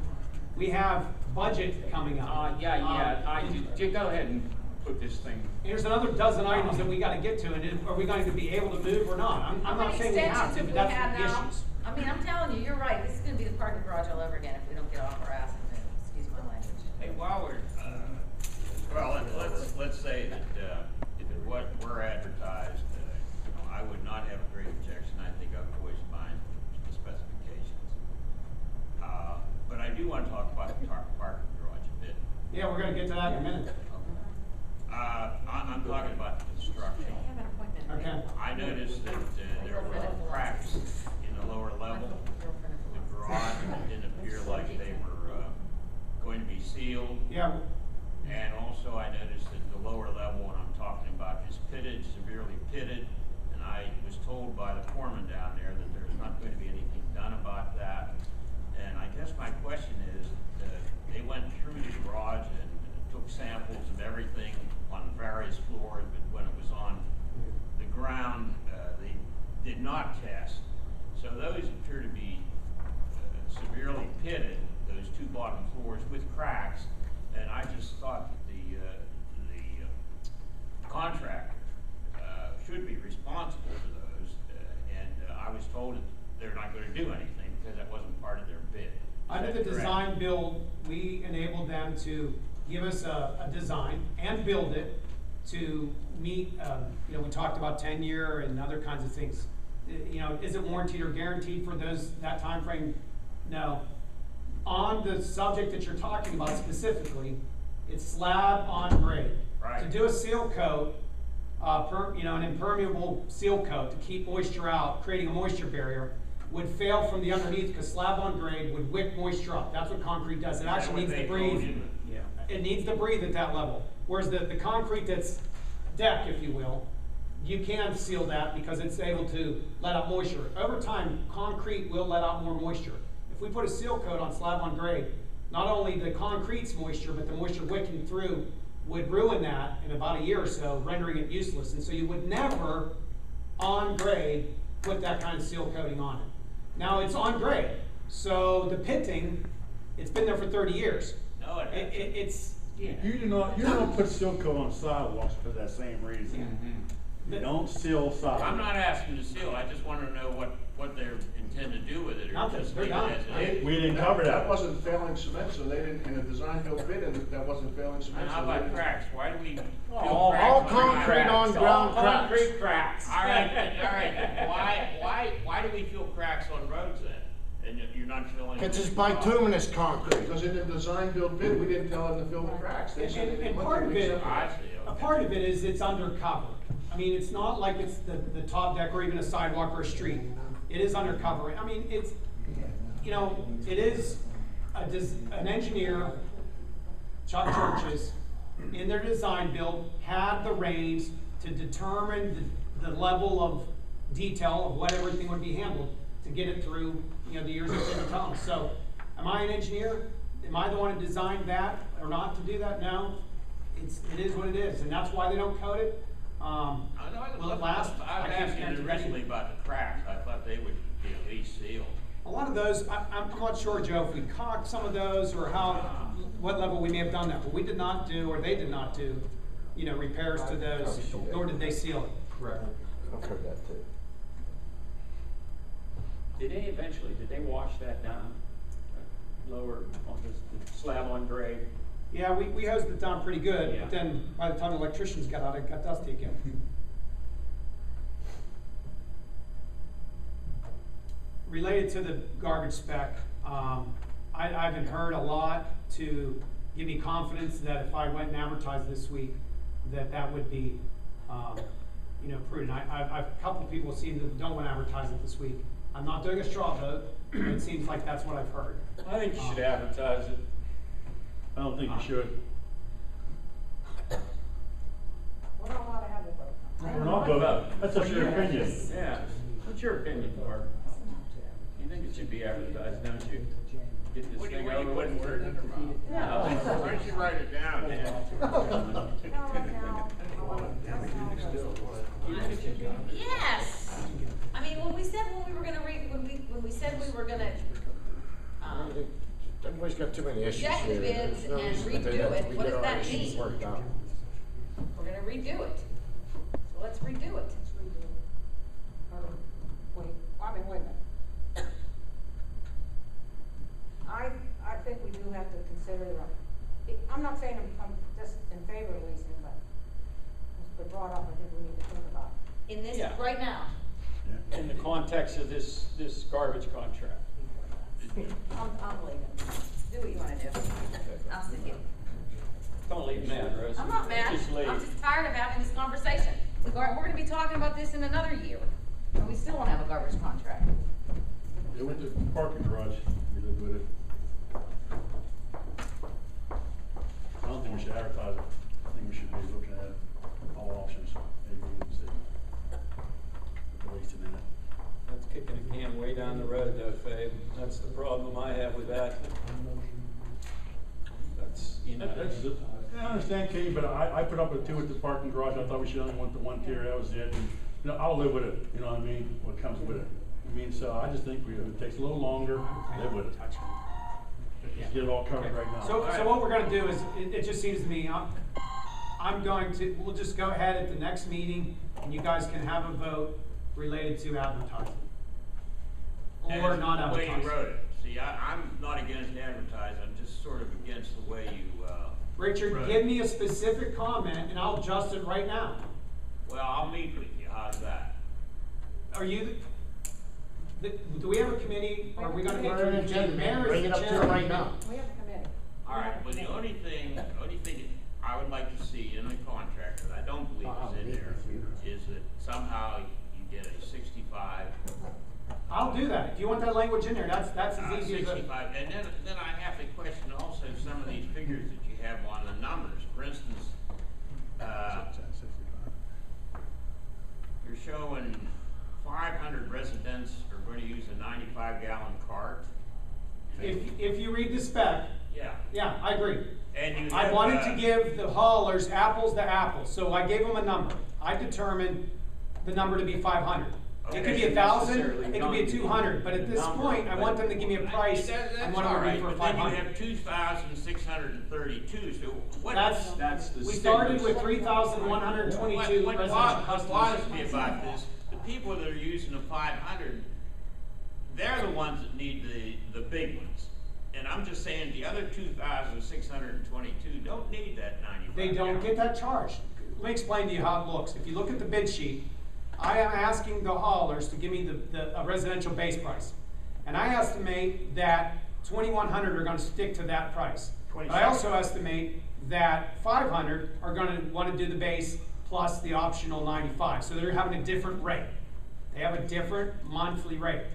We have budget coming up. Go ahead and put this thing. There's another dozen items that we gotta get to, and are we going to be able to move or not? I'm how not many saying we have extensions to, have but we that's had the now? issues. I mean, I'm telling you, you're right, this is gonna be the parking garage all over again if we don't get off our ass and excuse my language. Hey, while we're, let's say that, if what we're advertised, I would not have a great objection. I think I've voiced mine, the specifications. But I do want to talk about the parking garage a bit. Yeah, we're gonna get to that in a minute. I'm talking about the construction. I have an appointment. Okay. I noticed that there were cracks in the lower level. The garage didn't appear like they were going to be sealed. Yeah, And also I noticed that the lower level, what I'm talking about, is pitted, severely pitted. And I was told by the foreman down there that there's not going to be anything done about that. And I guess my question is, they went through the garage and took samples of everything on various floors, but when it was on the ground, they did not test. So those appear to be severely pitted, those 2 bottom floors with cracks. And I just thought that the contractor should be responsible for those. I was told that they're not going to do anything because that wasn't part of their bid. under the design build, we enabled them to give us a design and build it to meet, we talked about 10-year and other kinds of things. Is it warranted or guaranteed for that time frame? No. On the subject that you're talking about specifically, it's slab on grade. Right. To do a seal coat, an impermeable seal coat to keep moisture out, creating a moisture barrier, would fail from the underneath because slab on grade would wick moisture up. That's what concrete does. It actually needs to breathe. Yeah. It needs to breathe at that level. Whereas the concrete that's deck, if you will, you can seal that because it's able to let out moisture. Over time, concrete will let out more moisture. If we put a seal coat on slab on grade, not only the concrete's moisture, but the moisture wicking through would ruin that in about a year or so, rendering it useless. And so you would never, on grade, put that kind of seal coating on it. Now it's on grade, so the pitting, it's been there for 30 years. No, It's You don't put seal coat on sidewalks for that same reason. You don't seal sidewalks. I'm not asking to seal, I just want to know what they're intending to do with it, or Nothing, just they're leave it done. as it is. We didn't cover that. That wasn't failing cement, so they didn't, in a design build bid, and that wasn't failing cement. And how so they about didn't- cracks? Why do we? All concrete on ground cracks. Concrete cracks. All right. Why do we feel cracks on roads then? And you're not filling? It's just bituminous concrete. Because in the design build bid, we didn't tell them to fill the cracks. They said they didn't And want part to of it, accept I see, a okay. part of it is it's undercover. I mean, it's not like it's the top deck or even a sidewalk or a street. It is undercover. I mean, it is an engineer, Chuck Churches, in their design build, had the reins to determine the level of detail of what everything would be handled to get it through, the years of been come. So, am I an engineer? Am I the one who designed that or not to do that? No. It is what it is, and that's why they don't code it. Will it last? I was can't asking guarantee originally anything. about the cracks, I thought they would be at least sealed. A lot of those, I'm not sure, Joe, if we caulked some of those or what level we may have done that, but we did not do, or they did not do, repairs to those, nor did they seal it. Correct. I've heard that too. Did they wash that down? Lower on the slab on grade? Yeah, we hosed it down pretty good, Yeah. but then by the time the electricians got out, it got dusty again. related to the garbage spec, I haven't heard a lot to give me confidence that if I went and advertised this week, that would be, you know, prudent. A couple people seem to don't want to advertise it this week. I'm not doing a straw vote, but it seems like that's what I've heard. I think you should advertise it. I don't think you should. We're not allowed to have a vote. We're not voting. That's just your opinion. Yeah, what's your opinion, Mark? You think it should be advertised, don't you? Get this thing over with. Why don't you write it down? Yes. I mean, when we said we were gonna when we said we were gonna, Everybody's got too many issues reject the here. bids There's no and reason to redo do that. it, We what get does our that issues mean? worked out. we're gonna redo it. So let's redo it. Let's redo it. Or, wait, I mean, wait a minute. I think we do have to consider I'm not saying I'm just in favor of leasing, but it's been brought up, I think we need to think about it. In this, Yeah. right now. In the context of this garbage contract. I'm leaving. Do what you wanna do. I'll see you. Don't leave mad, Rose. I'm not mad. Just leave. I'm just tired of having this conversation. We're gonna be talking about this in another year, and we still won't have a garbage contract. They went to the parking garage, we lived with it. I don't think we should advertise it. I think we should be looking at all options, A, B, and C. Wasting it. That's kicking a can way down the road though, Fabe. That's the problem I have with that. That's, you know. I understand, Katie, but I put up with 2 at the parking garage. I thought we should only want the 1 tier, that was it. And, you know, I'll live with it, you know what I mean, what comes with it. I mean, so I just think if it takes a little longer, live with it. Just get it all covered right now. So what we're gonna do is, it just seems to me, we'll just go ahead at the next meeting, and you guys can have a vote related to advertising. Or not The way advertising. you wrote it. See, I'm not against advertising, I'm just sort of against the way you, Richard, wrote give it. me a specific comment, and I'll adjust it right now. Well, I'll meet with you, how's that? Are you, do we have a committee, or are we gonna get to We're the an agenda, committee? Mayor is bring it the up to chair her of the right now. committee. We have a committee. All right, well, the only thing I would like to see in the contract, that I don't believe is in there, is that somehow you get a 65. I'll do that. If you want that language in there, that's as easy as a. 65, and then I have to question also some of these figures that you have on the numbers. For instance, you're showing 500 residents are going to use a 95-gallon cart. If you read the spec, Yeah. I agree. And you I have, wanted to give the haulers apples to apples, so I gave them a number. I determined the number to be 500. It could be Okay. 1,000, Necessarily it could be a 200, but at this number, point, I want but- them to give me a price. That's I want all them to right, be for but then you 500. have 2,632, so what? That's the. We started stigma. with 3,122 What residential bothers customers. me about this, the people that are using the 500, they're the ones that need the big ones. And I'm just saying, the other 2,622 don't need that 95. They don't get that charge. Let me explain to you how it looks. If you look at the bid sheet, I am asking the haulers to give me a residential base price. And I estimate that 2,100 are gonna stick to that price. But I also estimate that 500 are gonna wanna do the base plus the optional 95. So they're having a different rate. They have a different monthly rate,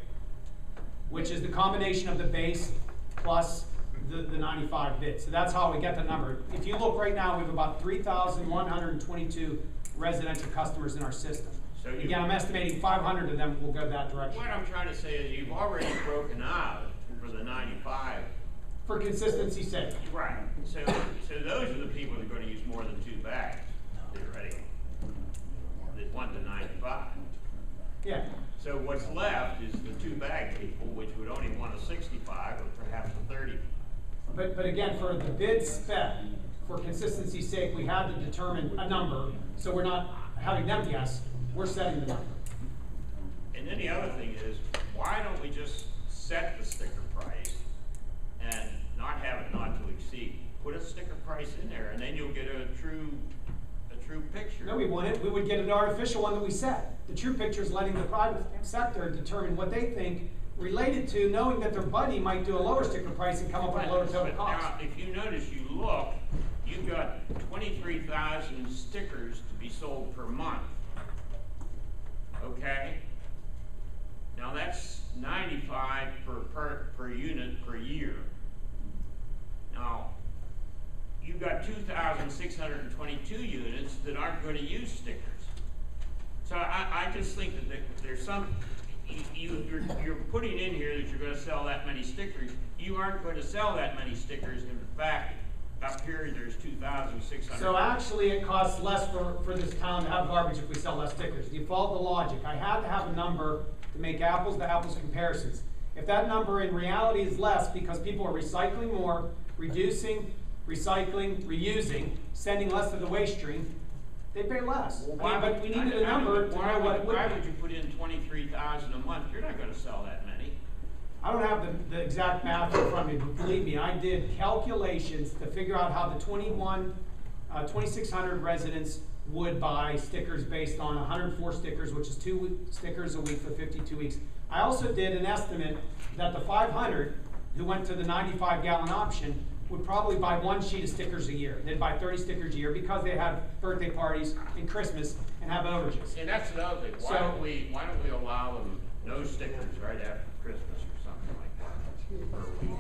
which is the combination of the base plus the 95 bid. So that's how we get the number. If you look right now, we have about 3,122 residential customers in our system. So you- Again, I'm estimating 500 of them will go that direction. What I'm trying to say is you've already broken out for the 95. For consistency's sake. Right. So those are the people that are gonna use more than 2 bags, theoretically. That want the 95. Yeah. So what's left is the 2-bag people, which would only want a 65 or perhaps a 30. But again, for the bid spec, for consistency's sake, we had to determine a number, so we're not having them guess, we're setting the number. And then the other thing is, why don't we just set the sticker price and not have it not to exceed? Put a sticker price in there, and then you'll get a true picture. No, we wouldn't. We would get an artificial one that we set. The true picture is letting the private sector determine what they think related to knowing that their buddy might do a lower sticker price and come up with a lower total But cost. now, if you notice, you look, you've got 23,000 stickers to be sold per month. Okay? Now that's 95 per unit per year. Now, you've got 2,622 units that aren't going to use stickers. So I just think that there's some, you're putting in here that you're going to sell that many stickers. You aren't going to sell that many stickers. In fact, up here there's 2,600. So actually, it costs less for this town to have garbage if we sell less stickers. If you follow the logic, I had to have a number to make apples to apples comparisons. If that number in reality is less because people are recycling more, reducing, recycling, reusing, sending less to the waste stream, they pay less. But we needed a number to know what it would be. Why would you put in 23,000 a month? You're not going to sell that many. I don't have the exact math in front of me, but believe me, I did calculations to figure out how the 2,600 residents would buy stickers based on 104 stickers, which is 2 stickers a week for 52 weeks. I also did an estimate that the 500 who went to the 95-gallon option would probably buy 1 sheet of stickers a year. They'd buy 30 stickers a year because they have birthday parties and Christmas and have overages. And that's another thing. Why don't we allow them no stickers right after Christmas or something like that per week?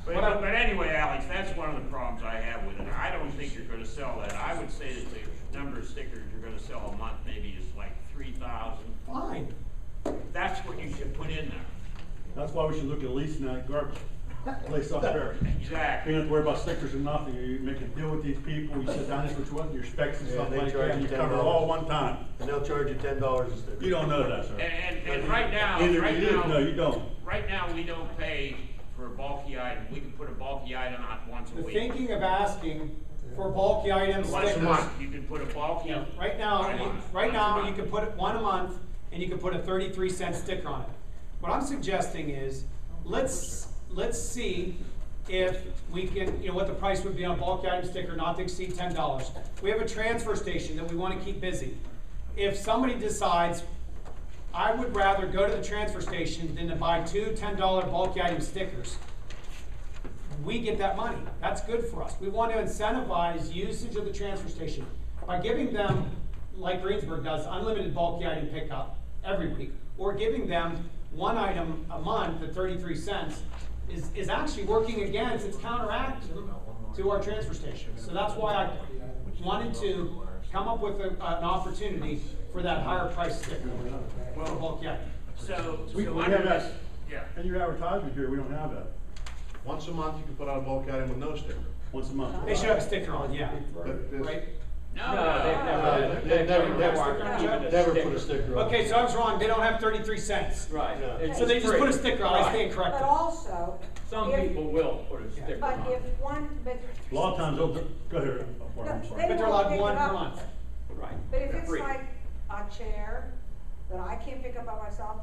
But anyway, Alex, that's one of the problems I have with it. I don't think you're going to sell that. I would say that the number of stickers you're going to sell a month maybe is like 3,000. Fine. That's what you should put in there. That's why we should look at leasing that garbage place up there. Exactly. You don't have to worry about stickers or nothing. You make a deal with these people, you sit down, this is what you want, your specs and Yeah, stuff they like charge that, you you cover it $10. all one time. And they'll charge you $10 a sticker. You don't know that, sir. And right now, Either you do, no, you don't. Right now, we don't pay for a bulky item. We can put a bulky item on once a The week. thinking of asking for bulky items, Once a stickers. month, you can put a bulky. Yeah, right now, you can put it 1 a month, and you can put a 33-cent sticker on it. What I'm suggesting is, let's see if we can, what the price would be on a bulky item sticker, not to exceed $10. We have a transfer station that we want to keep busy. If somebody decides, I would rather go to the transfer station than to buy 2 $10 bulky item stickers, we get that money. That's good for us. We want to incentivize usage of the transfer station by giving them, like Greensburg does, unlimited bulky item pickup every week, or giving them 1 item a month at 33 cents is actually working against, it's counteracting to our transfer station. So that's why I wanted to come up with an opportunity for that higher price sticker for bulky item. So We under have this, that, yeah. and your advertisement here, we don't have that. Once a month, you can put out a bulk item with no sticker. Once a month. They should have a sticker on, yeah, But this- right? No, They've never put a sticker on. Okay, so I was wrong, they don't have 33 cents. Right. No. It's So they just free. put a sticker on, I Right. stand corrected. But also, Some if- people will put a sticker but on. if one, but. A lot of times, they'll, go ahead, I'm No, sorry. they But they're won't allowed pick 1 it per up. month. Right. But if They're it's free. like a chair that I can't pick up by myself,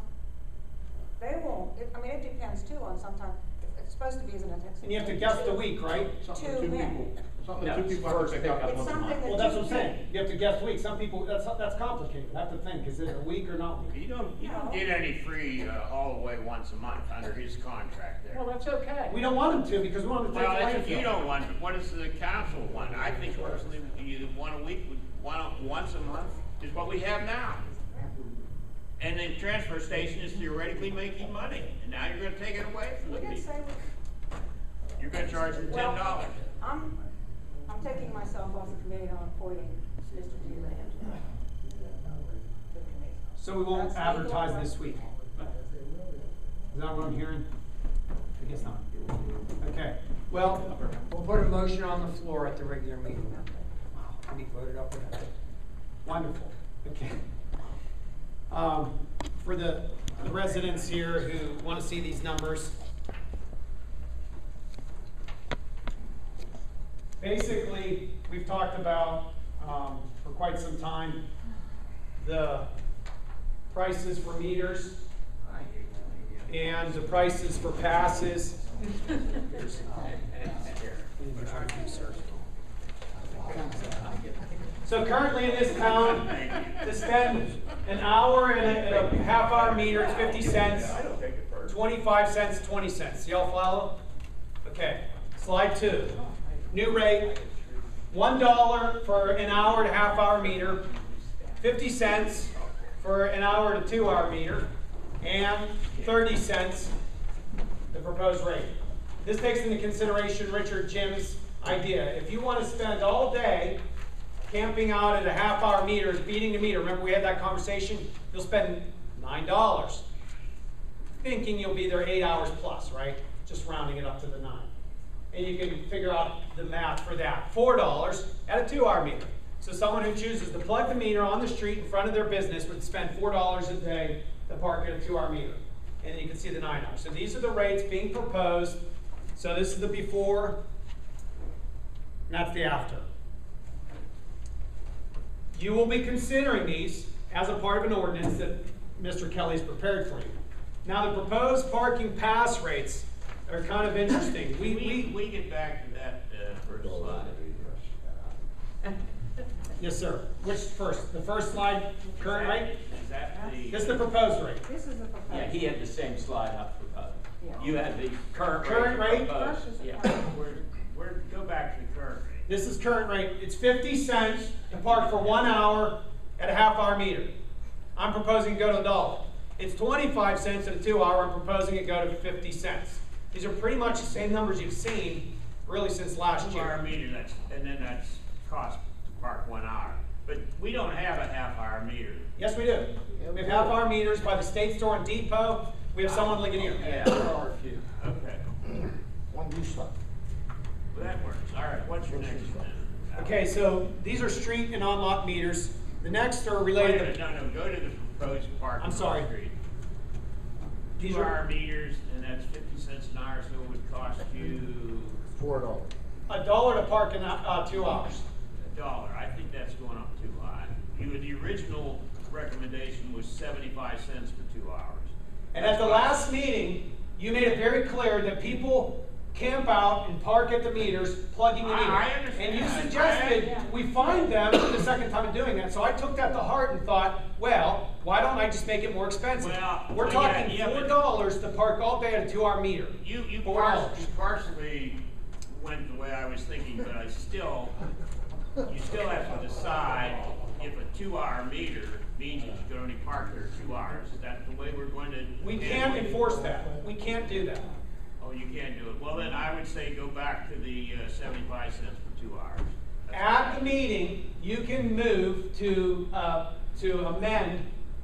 they won't. It depends too on sometimes, it's supposed to be, isn't it? And you have to guess the week, right? Something Two two men. people, something No, two people have first to pick up pickup. once It's a something month. that Well, that's what I'm you saying. can- You have to guess week. Some people, that's complicated. I have to think, is it a week or not? You don't get any free all the way once a month under his contract there. Well, that's okay. We don't want them to because we want them to take Well, the that's if you landfill. don't want, what does the council want? I think personally, you 1 a week, once a month is what we have now. And the transfer station is theoretically making money, and now you're gonna take it away from We the didn't people. say, You're gonna charge them $10. well, I'm taking myself off the committee on appointing Mr. Duran to the committee. So we won't That's legal, advertise right? this week. Is that what I'm hearing? I guess not. Okay, well, we'll put a motion on the floor at the regular meeting. Wow, can you vote it up or down? Wonderful, okay. For the residents here who want to see these numbers, basically, we've talked about, for quite some time, the prices for meters and the prices for passes. So currently in this town, to spend an hour and a half-hour meter, it's 50 cents. 25 cents, 20 cents. Y'all follow? Okay. Slide 2. New rate, $1 for an hour and a half-hour meter, 50 cents for an hour to 2-hour meter, and 30 cents the proposed rate. This takes into consideration Richard Jim's idea. If you want to spend all day camping out at a half-hour meter, beating the meter, remember we had that conversation, you'll spend $9. Thinking you'll be there 8 hours plus, right? Just rounding it up to the 9. And you can figure out the math for that. $4 at a 2-hour meter. So someone who chooses to plug the meter on the street in front of their business would spend $4 a day to park at a 2-hour meter. And then you can see the 9 hours. So these are the rates being proposed. So this is the before, and that's the after. You will be considering these as a part of an ordinance that Mr. Kelly's prepared for you. Now the proposed parking pass rates are kind of interesting. We get back to that first slide. Yes, sir. Which first? The first slide, current rate? Is that the? This is the proposed rate. This is the proposed. Yeah, he had the same slide up proposed. Yeah. You had the current rate. Current rate? proposed. Versus the Yeah. current. Go back to the current rate. This is current rate. It's 50 cents to park for 1 hour at a half-hour meter. I'm proposing to go to $1. It's 25 cents at a 2-hour. I'm proposing it go to 50 cents. These are pretty much the same numbers you've seen really since last 2-hour year. meter, and then that's cost to park 1 hour. But we don't have a half-hour meter. Yes, we do. We have half-hour meters by the State Store and Depot. We have someone looking here. Yeah, there are a few. Okay. One new stuff. Well, that works. All right, what's your next one? Okay, so these are street and on-lot meters. The next are related to... No, go to the proposed parking. I'm sorry. on the street. These are- 2-hour meters, and that's 50 cents an hour, so it would cost you $4. $1 to park in 2 hours. $1. I think that's going up too high. The original recommendation was 75 cents for 2 hours. And at the last meeting, you made it very clear that people camp out and park at the meters, plugging the meter. I understand. And you suggested we find them the second time of doing that. So I took that to heart and thought, well, why don't I just make it more expensive? We're talking $4 to park all day at a 2-hour meter. You $4. partially went the way I was thinking, but you still have to decide if a 2-hour meter means that you can only park there 2 hours. Is that the way we're going to? We can't enforce that. We can't do that. Oh, you can't do it. Well, then I would say go back to the 75 cents for 2 hours. At the meeting, you can move to amend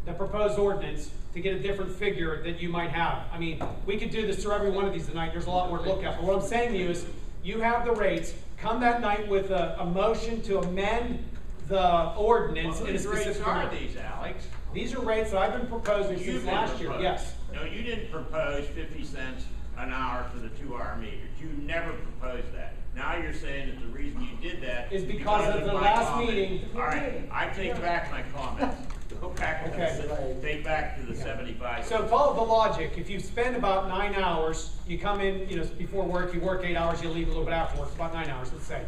the proposed ordinance to get a different figure that you might have. I mean, we could do this through every one of these tonight. There's a lot more to look at. But what I'm saying to you is, you have the rates. Come that night with a motion to amend the ordinance in a Whose rates specific are amount. these, Alex? These are rates that I've been proposing You've since been last year. proposing. Yes. No, you didn't propose 50 cents an hour for the 2-hour meters. You never proposed that. Now you're saying that the reason you did that Is because of the my last comment. meeting. All right, I take back my comments. Go back to Okay. take back to the 75. So follow the logic. If you spend about 9 hours, you come in, before work, you work 8 hours, you leave a little bit after work, about 9 hours, let's say.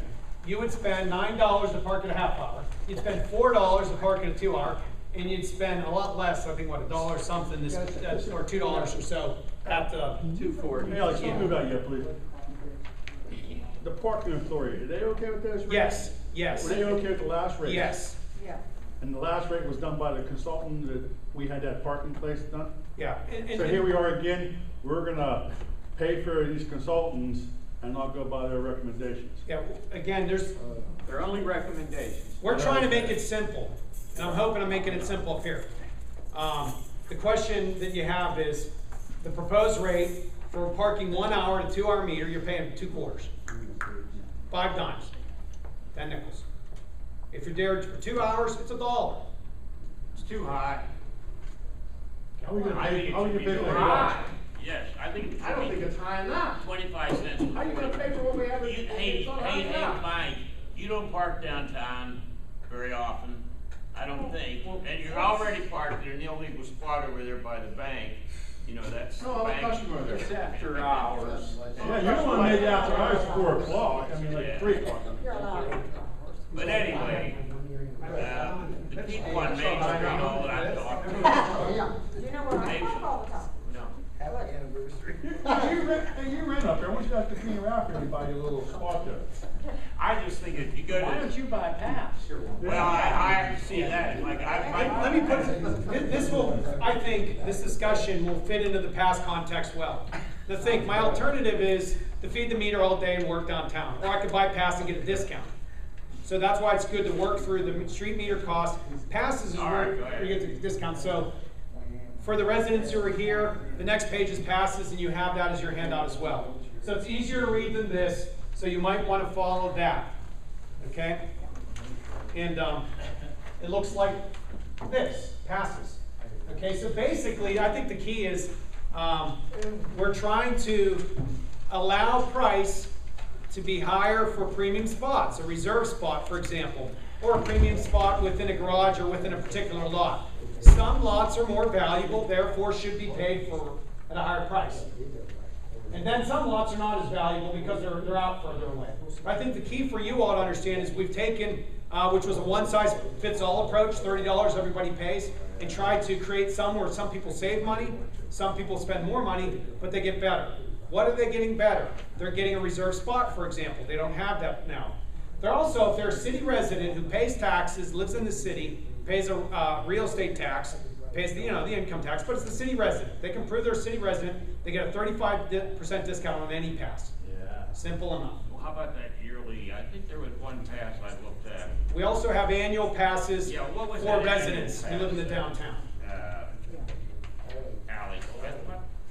You would spend $9 to park at a half hour. You'd spend $4 to park at a 2 hour, and you'd spend a lot less, I think, what, $1 something, or $2 or so at the. $2.40. Hey, Alex, don't move out yet, please. The parking authority, are they okay with this? Yes, yes. Were they okay with the last rate? Yes, Yeah. And the last rate was done by the consultant that we had that parking place done? yeah. And- So here we are again, we're gonna pay for these consultants and not go by their recommendations. Yeah, again, They're only recommendations. we're trying to make it simple, and I'm hoping I'm making it simple up here. The question that you have is, the proposed rate for parking 1 hour at a 2-hour meter, you're paying 2 quarters. 5 dimes, 10 nickels. If you're there for 2 hours, it's $1. It's too high. How are we gonna I think pay, it how are we should gonna be pay for lower. that? Yes, I think it I don't should think be it's high enough. 25 cents. How are you gonna pay for what we have? Hey, Mike, you don't park downtown very often, I don't think. And you're already parked there in the illegal spot over there by the bank. That's the No, I'm a bank. customer there. It's after hours. Yeah, you don't wanna make it after hours 4 o'clock, I mean, like Yeah. 3 o'clock. You're allowed. But anyway, people on Main Street all that talk. You know what I talk all the time. No. Happy anniversary. You rent up there, why don't you have to clean after and buy you a little spot there? I just think if you go to. Why don't you buy pass? Well, I have to see that, like, Let me put it, this will, I think, this discussion will fit into the past context well. My alternative is to feed the meter all day and work downtown, or I could buy pass and get a discount. So that's why it's good to work through the street meter cost. Passes is All right, where go ahead. you get the discount. So for the residents who are here, the next page is passes, and you have that as your handout as well. So it's easier to read than this, so you might want to follow that. Okay? And it looks like this, passes. Okay, so basically, I think the key is we're trying to allow price to be higher for premium spots, a reserve spot, for example, or a premium spot within a garage or within a particular lot. Some lots are more valuable, therefore should be paid for at a higher price. And then some lots are not as valuable because they're out further away. I think the key for you all to understand is we've taken, which was a one-size-fits-all approach, $30 everybody pays, and tried to create some where some people save money, some people spend more money, but they get better. What are they getting better? They're getting a reserve spot, for example. They don't have that now. They're also, if they're a city resident who pays taxes, lives in the city, pays a real estate tax, pays the income tax, but it's the city resident. They can prove they're a city resident. They get a 35% discount on any pass. Yeah. Simple enough. Well, how about that yearly? I think there was one pass I looked at. We also have annual passes What was for that residents who annual live in the pass? downtown. Alley.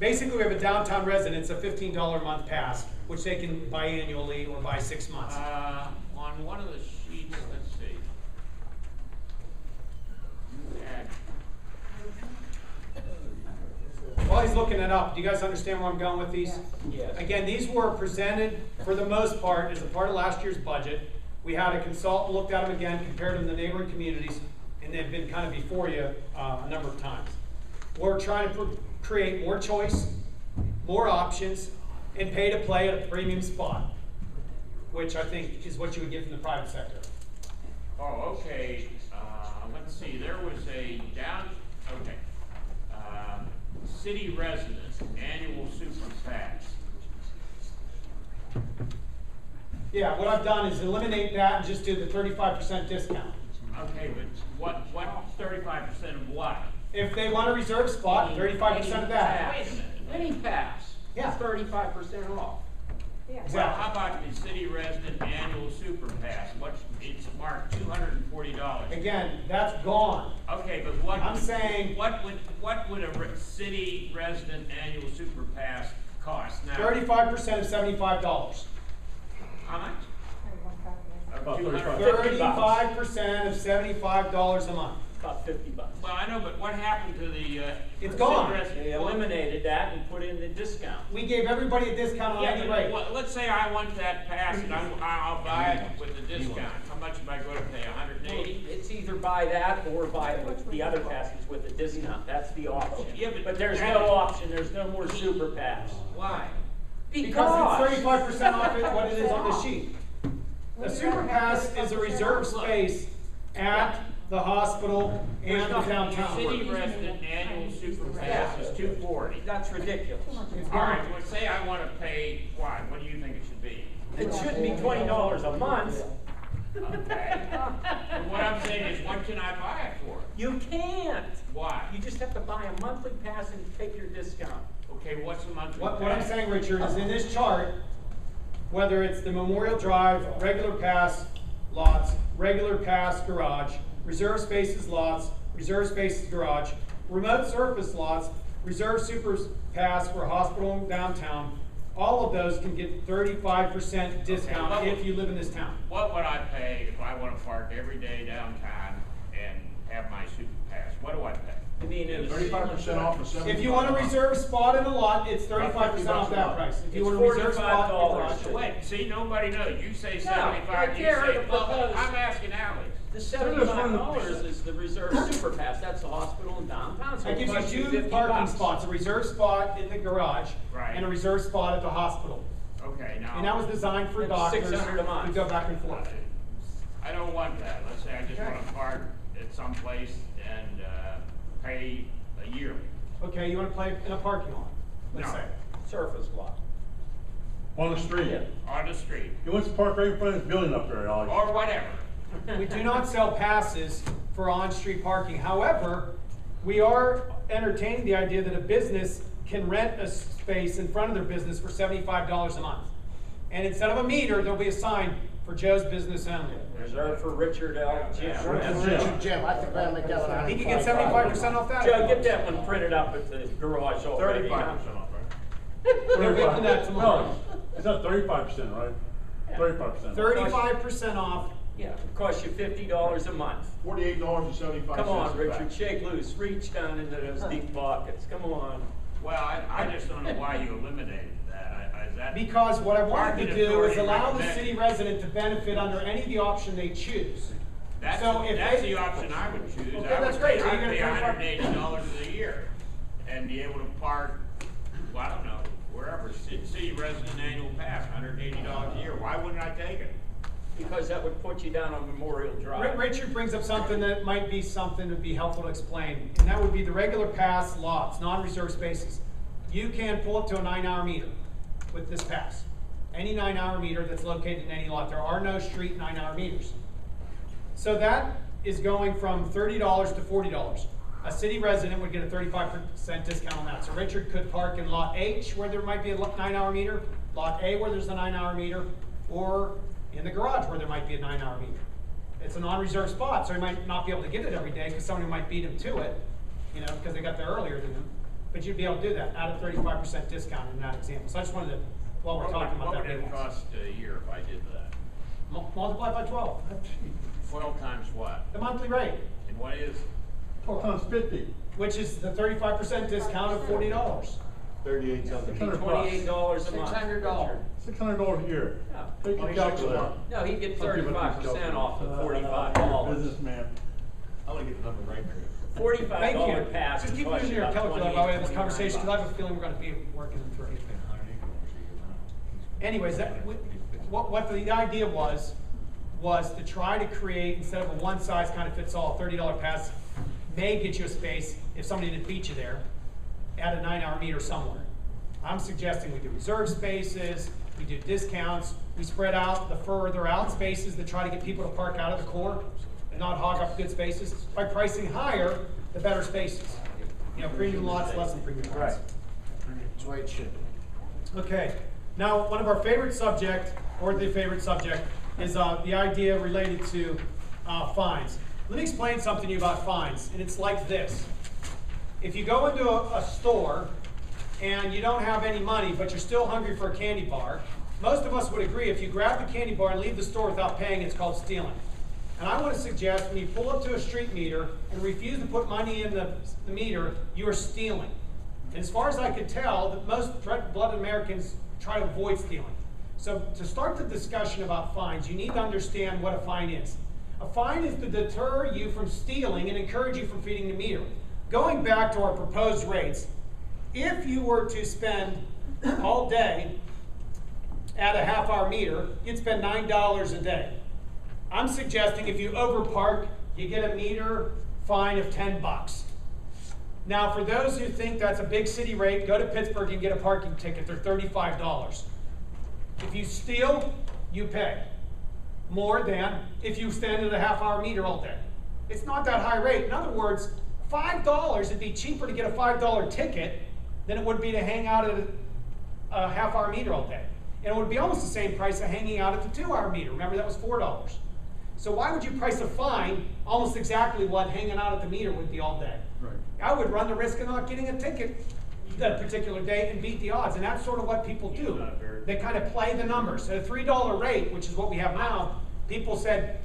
Basically, we have a downtown residence, a $15 a month pass, which they can buy annually or buy 6 months. On one of the sheets, let's see. You had While he's looking it up, do you guys understand where I'm going with these? Yes. Again, these were presented, for the most part, as a part of last year's budget. We had a consultant looked at them again, compared them to neighboring communities, and they've been kind of before you a number of times. We're trying to create more choice, more options, and pay to play at a premium spot, which I think is what you would get from the private sector. Oh, okay, let's see, there was city residents, annual super pass. Yeah, what I've done is eliminate that and just do the 35% discount. Okay, but what 35% of what? If they want a reserve spot, 35% of that. Wait a minute. Any pass. Yeah. 35% off. Yeah. Well, how about the city resident annual super pass? It's marked $240. Again, that's gone. Okay, but what? I'm saying- What would a city resident annual super pass cost now? 35% of $75. How much? About 35. 35% of $75 a month. About $50. Well, I know, but what happened to the? It's city gone. resident? They eliminated that and put in the discount. We gave everybody a discount on Yeah, any but rate. let's say I want that pass and I'll buy it with the discount. How much am I going to pay? 180? It's either buy that or buy it with the other passes with the discount. That's the option. Yeah, but there's that- no option. There's no more super pass. Why? Because it's 35% off it, what it is on the sheet. The super pass is a reserve space at the hospital and the downtown. City resident annual super pass is $240. That's ridiculous. It's All right, gone. well, say I want to pay, what do you think it should be? It shouldn't be $20 a month. Okay. But what I'm saying is, what can I buy it for? You can't. Why? You just have to buy a monthly pass and take your discount. Okay, what's the monthly What I'm pass? saying, Richard, is in this chart, whether it's the Memorial Drive, regular pass lots, regular pass garage, reserve spaces lots, reserve spaces garage, remote surface lots, reserve super pass for hospital and downtown, all of those can get 35% discount Okay, if you live in this town. What would I pay if I want to park every day downtown and have my super pass? What do I pay? I mean, in a 35% off of 75. If you want a reserve spot in a lot, it's 35% off that price. If you It's want a reserve spot in a $45. garage, So wait, see, nobody knows. You say No, 75, right you there, say, the well, proposed- I'm asking Alex. The $75 is the reserve super pass. That's the hospital in downtown. So that it gives costs you you two parking $50. spots, a reserve spot in the garage Right. and a reserve spot at the hospital. Okay, now. And that was designed for That's doctors $600 a month. to go back and forth. I don't want that. Let's say I just want to park at someplace and, pay a yearly. Okay, you wanna play in a parking lot, let's No. say. Surface lot. On the street. On the street, He wants to park right in front of his building up there, Alex. or whatever. We do not sell passes for on-street parking. However, we are entertaining the idea that a business can rent a space in front of their business for $75 a month. And instead of a meter, there'll be a sign for Joe's Business Only. Reserved for Richard L. Jim. Jim, I think that'll make that one. He can get 75% off that. Joe, get that one printed up at the garage already. 35% off, right? They're getting that tomorrow. No, it's not 35%, right? 35%. 35% off. Yeah, it costs you $50 a month. $48.75. Come on, Richard, shake loose, reach down into those deep pockets, come on. Well, I just don't know why you eliminated that. Is that? Because what I wanted to Parking do is authority allow the recommend- city resident to benefit under any of the option they choose. That's, So if that's they- the option I would choose. Okay, that's great. So you're gonna I'd pay pay for- $180 a year and be able to park, well, I don't know, wherever, city resident annual pass, $180 a year. Why wouldn't I take it? Because that would put you down on Memorial Drive. Richard brings up something that might be something that'd be helpful to explain, and that would be the regular pass lots, non-reserved spaces. You can pull up to a 9-hour meter with this pass. Any 9-hour meter that's located in any lot. There are no street 9-hour meters. So that is going from $30 to $40. A city resident would get a 35% discount on that. So Richard could park in lot H where there might be a 9-hour meter, lot A where there's a 9-hour meter, or in the garage where there might be a 9-hour meter. It's a non-reserved spot, so he might not be able to get it every day because somebody might beat him to it, you know, because they got there earlier than him. But you'd be able to do that at a 35% discount in that example. So I just wanted to, while we're talking about that. What would it cost a year if I did that? Multiply by 12, 12 times what? the monthly rate, And what is? 12 times 50. which is the 35% discount of $40. 38 something. It'd be $28 a month. $600. $600 a year. Yeah. Take your 26 a calculator. month. No, he'd get I'll give it to 35% off the you. $45. Businessman. I'm gonna get the number right here. Thank you. $45 pass. Just keep costs using you your about calculator by way of this 28, conversation, because I have a 29 feeling we're gonna be working them through. Anyways, what the idea was to try to create, instead of a one-size-kind-of-fits-all $30 pass, may get you a space if somebody didn't beat you there, at a 9-hour meter somewhere. I'm suggesting we do reserved spaces, we do discounts, we spread out the further out spaces to try to get people to park out of the core and not hog up good spaces. By pricing higher, the better spaces. You know, premium lots, less than premium lots. Right. That's the way it should be. Okay, now one of our favorite subject, or the favorite subject, is the idea related to fines. Let me explain something to you about fines, and it's like this. If you go into a store and you don't have any money, but you're still hungry for a candy bar, most of us would agree if you grab the candy bar and leave the store without paying, it's called stealing. And I want to suggest when you pull up to a street meter and refuse to put money in the meter, you are stealing. And as far as I could tell, that most red-blooded Americans try to avoid stealing. So to start the discussion about fines, you need to understand what a fine is. A fine is to deter you from stealing and encourage you from feeding the meter. Going back to our proposed rates, if you were to spend all day at a half-hour meter, you'd spend $9 a day. I'm suggesting if you overpark, you get a meter fine of $10. Now, for those who think that's a big city rate, go to Pittsburgh and get a parking ticket. They're $35. If you steal, you pay more than if you stand at a half-hour meter all day. It's not that high rate. In other words, $5, it'd be cheaper to get a $5 ticket than it would be to hang out at a half-hour meter all day. And it would be almost the same price of hanging out at the 2-hour meter. Remember, that was $4. So why would you price a fine almost exactly what hanging out at the meter would be all day? Right. I would run the risk of not getting a ticket that particular day and beat the odds. And that's sort of what people do. They kind of play the numbers. At a $3 rate, which is what we have now, people said,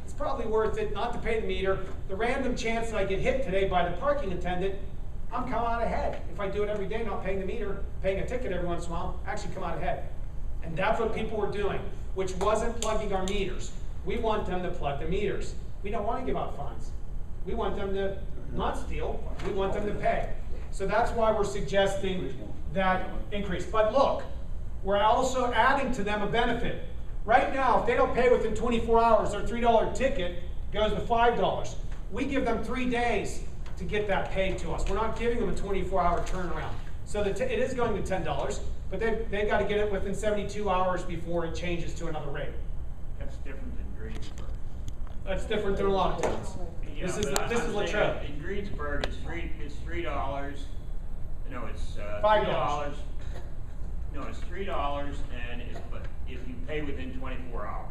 it's probably worth it not to pay the meter. The random chance that I get hit today by the parking attendant, I'm come out ahead. If I do it every day, not paying the meter, paying a ticket every once in a while, I actually come out ahead. And that's what people were doing, which wasn't plugging our meters. We want them to plug the meters. We don't want to give out fines. We want them to not steal. We want them to pay. So that's why we're suggesting that increase. But look, we're also adding to them a benefit. Right now, if they don't pay within 24 hours, their $3 ticket goes to $5. we give them 3 days to get that paid to us. We're not giving them a 24-hour turnaround. So it is going to $10, but they've got to get it within 72 hours before it changes to another rate. That's different than Greensburg. That's different than a lot of towns. You This know, is but this I'm is saying Latrobe. In Greensburg, it's $3. No, it's $5. No, it's $3, and but if you pay within 24 hours,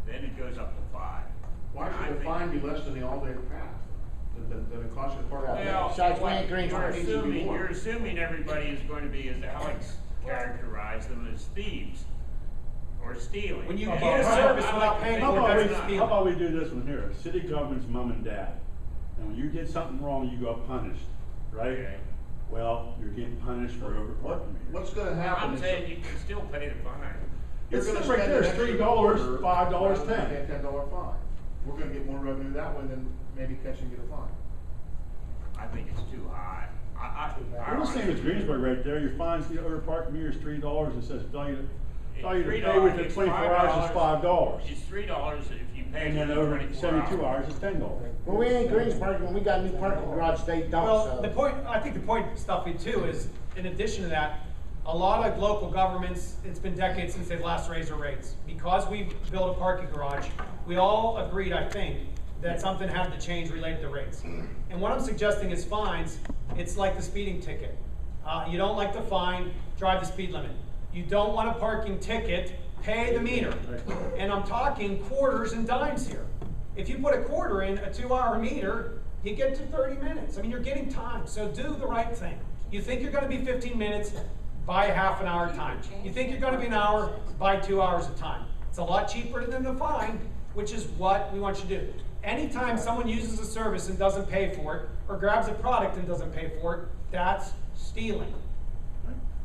then it goes up to $5. Why I should the think- fine be less than the all-day pass, than it costs you to park? Well, Besides, we what ain't Greensburg. you're assuming everybody is going to be, as Alex characterized them, as thieves or stealing. When you How get a about- service I without like to paying think for How it, about that's we, stealing. how about we do this one here? City government's mom and dad. And when you did something wrong, you got punished, right? Okay. Well, you're getting punished for over parking meters. What's gonna happen I'm is. saying you can still pay the fine. You're It's gonna right spend there, an it's extra $3, quarter $5, rather than $10. pay a $10 fine. We're gonna get more revenue that way than maybe catching you a fine. I think it's too high. We're the same as Greensburg right there. Your fines, the over parking meter is $3. It says failure to pay within 24 hours is $5. It's $3 if you pay And then within over 24 72 hours. hours is $10. Well, we ain't Greensburg, when we got a new parking garage, they don't, Well, so. the point, I think the point, Stuffy, too, is in addition to that, a lot of local governments, it's been decades since they've last raised their rates. Because we built a parking garage, we all agreed, I think, that something had to change related to rates. And what I'm suggesting is fines, it's like the speeding ticket. You don't like the fine, drive the speed limit. You don't want a parking ticket, pay the meter. And I'm talking quarters and dimes here. If you put a quarter in a 2-hour meter, you get to 30 minutes. I mean, you're getting time, so do the right thing. You think you're gonna be 15 minutes, buy a half an hour time. You think you're gonna be an hour, buy 2 hours of time. It's a lot cheaper than the fine, which is what we want you to do. Anytime someone uses a service and doesn't pay for it, or grabs a product and doesn't pay for it, that's stealing.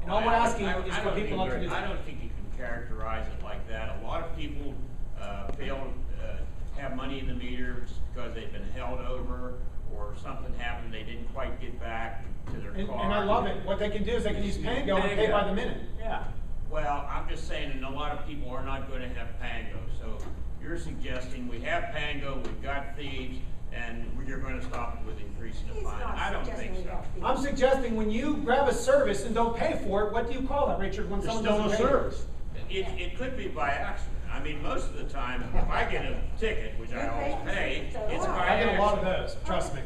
And all we're asking is for people not to do I that. don't think you can characterize it like that. A lot of people fail to have money in the meters because they've been held over or something happened, they didn't quite get back to their car. And I love it. What they can do is they can use Pango and pay by the minute. Yeah. Well, I'm just saying, and a lot of people are not gonna have Pango, so you're suggesting we have Pango, we've got thieves, and you're gonna stop it with increasing the He's fine. not I don't suggesting think we so. have thieves. I'm suggesting when you grab a service and don't pay for it, what do you call that, Richard, when It's someone still doesn't a pay? service. It could be by accident. I mean, most of the time, if I get a ticket, which I always pay, it's by I get a lot of accident. those, trust me.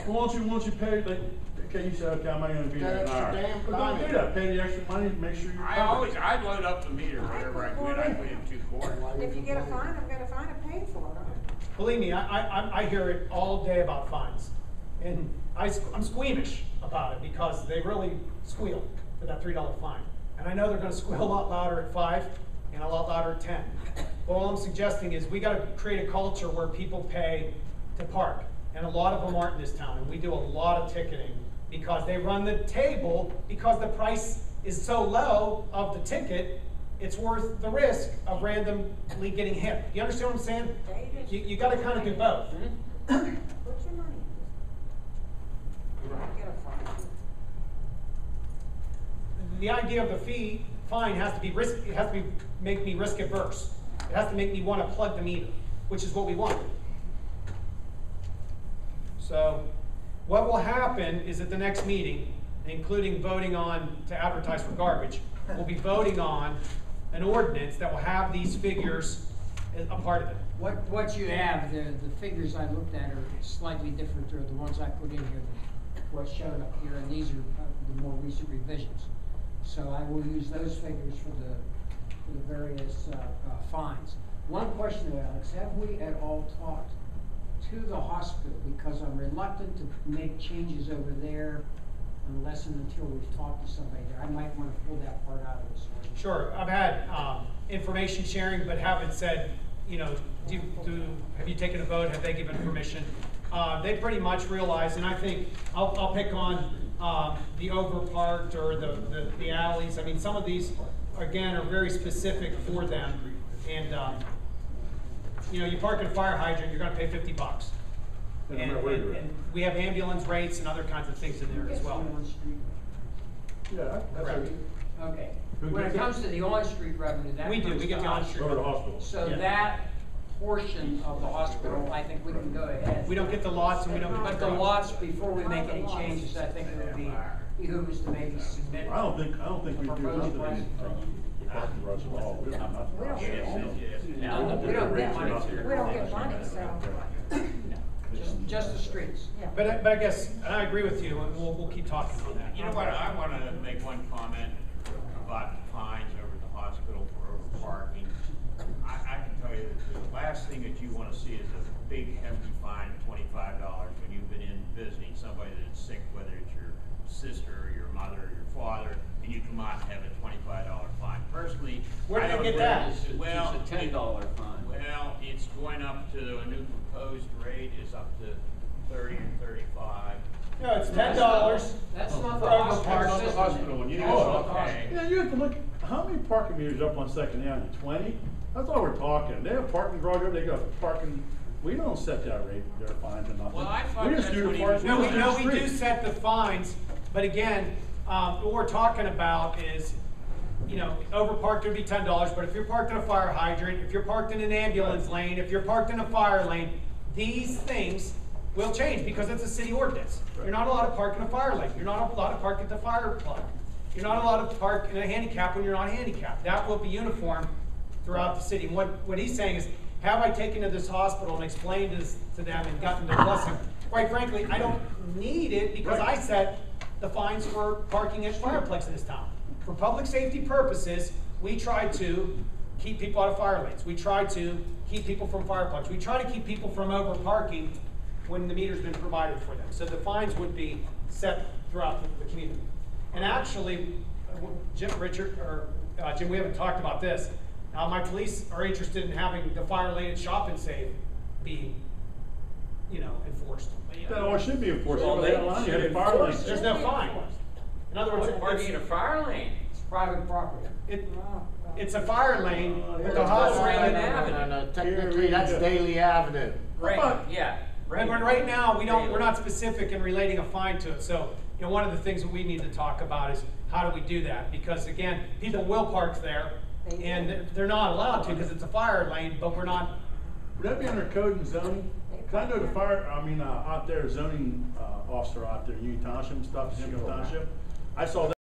Well, won't you pay, like, okay, you said, okay, I'm not gonna be there an That extra hour. damn But don't do fine. that, pay the extra money, make sure you're covered. I load up the meter wherever I quit, I put in 2 quarters. If you get a fine, I've got a fine, I paid for it. Believe me, I hear it all day about fines. And I'm squeamish about it because they really squeal for that $3 fine. And I know they're gonna squeal a lot louder at 5 and a lot louder at 10. But all I'm suggesting is we gotta create a culture where people pay to park. And a lot of them aren't in this town, and we do a lot of ticketing because they run the table because the price is so low of the ticket, it's worth the risk of randomly getting hit. You understand what I'm saying? You gotta kinda do both. Put your money in. Get a fine. The idea of the fine has to be make me risk adverse. It has to make me wanna plug the meter, which is what we want. So, what will happen is at the next meeting, including voting on to advertise for garbage, we'll be voting on an ordinance that will have these figures as a part of it. What you have, the figures I looked at are slightly different, they're the ones I put in here, than what's shown up here, and these are the more recent revisions. So I will use those figures for the various fines. One question, Alex, have we at all talked to the hospital, because I'm reluctant to make changes over there unless and until we've talked to somebody there. I might want to pull that part out of this one. Sure, I've had information sharing, but haven't said, you know, have you taken a vote? Have they given permission? They pretty much realize, and I think I'll pick on the overparked or the alleys. I mean, some of these, again, are very specific for them. And you know, you park at a fire hydrant, you're gonna pay $50. Yeah, no matter where you're at. And we have ambulance rates and other kinds of things in there as well. Yeah, that's Correct. okay. Okay, Who when it gets it? comes to the on-street revenue, that We do, comes we get to the us. on-street. Go to the hospital. So Yeah. that portion of the hospital, I think we can go ahead. We don't get the lots and we don't get But the lots, before we make any changes, I think it would be, behoove us to maybe submit. I don't think we do Proposed nothing, parking garage at all. We don't have nothing. We don't Yes, yes, yes. No, we don't get money. We don't get money, so, Just the streets. yeah. But I guess, and I agree with you, and we'll keep talking on that. You know what, I wanna make one comment about the fines over at the hospital for overparking. I can tell you that the last thing that you wanna see is a big hefty fine of $25 when you've been in visiting somebody that's sick, whether it's your sister, or your mother, or your father, and you come out and have a $25 fine. Personally, Where I did they don't get agree. that? Well, It's a $10 fine. Well, it's going up to, a new proposed rate is up to 30 or 35. No, it's $10. That's not the For hospital overpark. system. Hospital, when you Oh, go, okay. Yeah, you have to look, how many parking meters up on Second Avenue? 20? That's all we're talking. They have parking garage over, they got parking, we don't set that rate, their fines or nothing. Well, I thought We just that's do what the he parking. was No, doing. we do set the fines, but again, what we're talking about is, you know, overparked would be $10, but if you're parked in a fire hydrant, if you're parked in an ambulance lane, if you're parked in a fire lane, these things will change because it's a city ordinance. You're not allowed to park in a fire lane. You're not allowed to park at the fire plug. You're not allowed to park in a handicap when you're not handicapped. That will be uniform throughout the city. And what he's saying is, have I taken to this hospital and explained this to them and gotten their blessing? Quite frankly, I don't need it because I set the fines for parking at fireplex in this town. For public safety purposes, we try to keep people out of fire lanes. We try to keep people from fireplex. We try to keep people from over parking when the meter's been provided for them. So the fines would be set throughout the community. And actually, Jim, we haven't talked about this. Now, my police are interested in having the fire lane at Shop and Save be, you know, enforced. That all should be enforced. Well, Over they that line, you have should a fire enforce lane. it. There's no fine. In other words, Parking in a fire lane. It's private property. it's a fire lane, but the It's hospital. Raymond No, Avenue. technically, that's Daly Avenue. Right, yeah. But right now, we're not specific in relating a fine to it. So, you know, one of the things that we need to talk about is how do we do that? Because again, people will park there and they're not allowed to because it's a fire lane, but we're not. Would that be under code and zoning? Cause I know the out there, zoning, officer out there, Union Township and stuff, Henry Township. I saw that.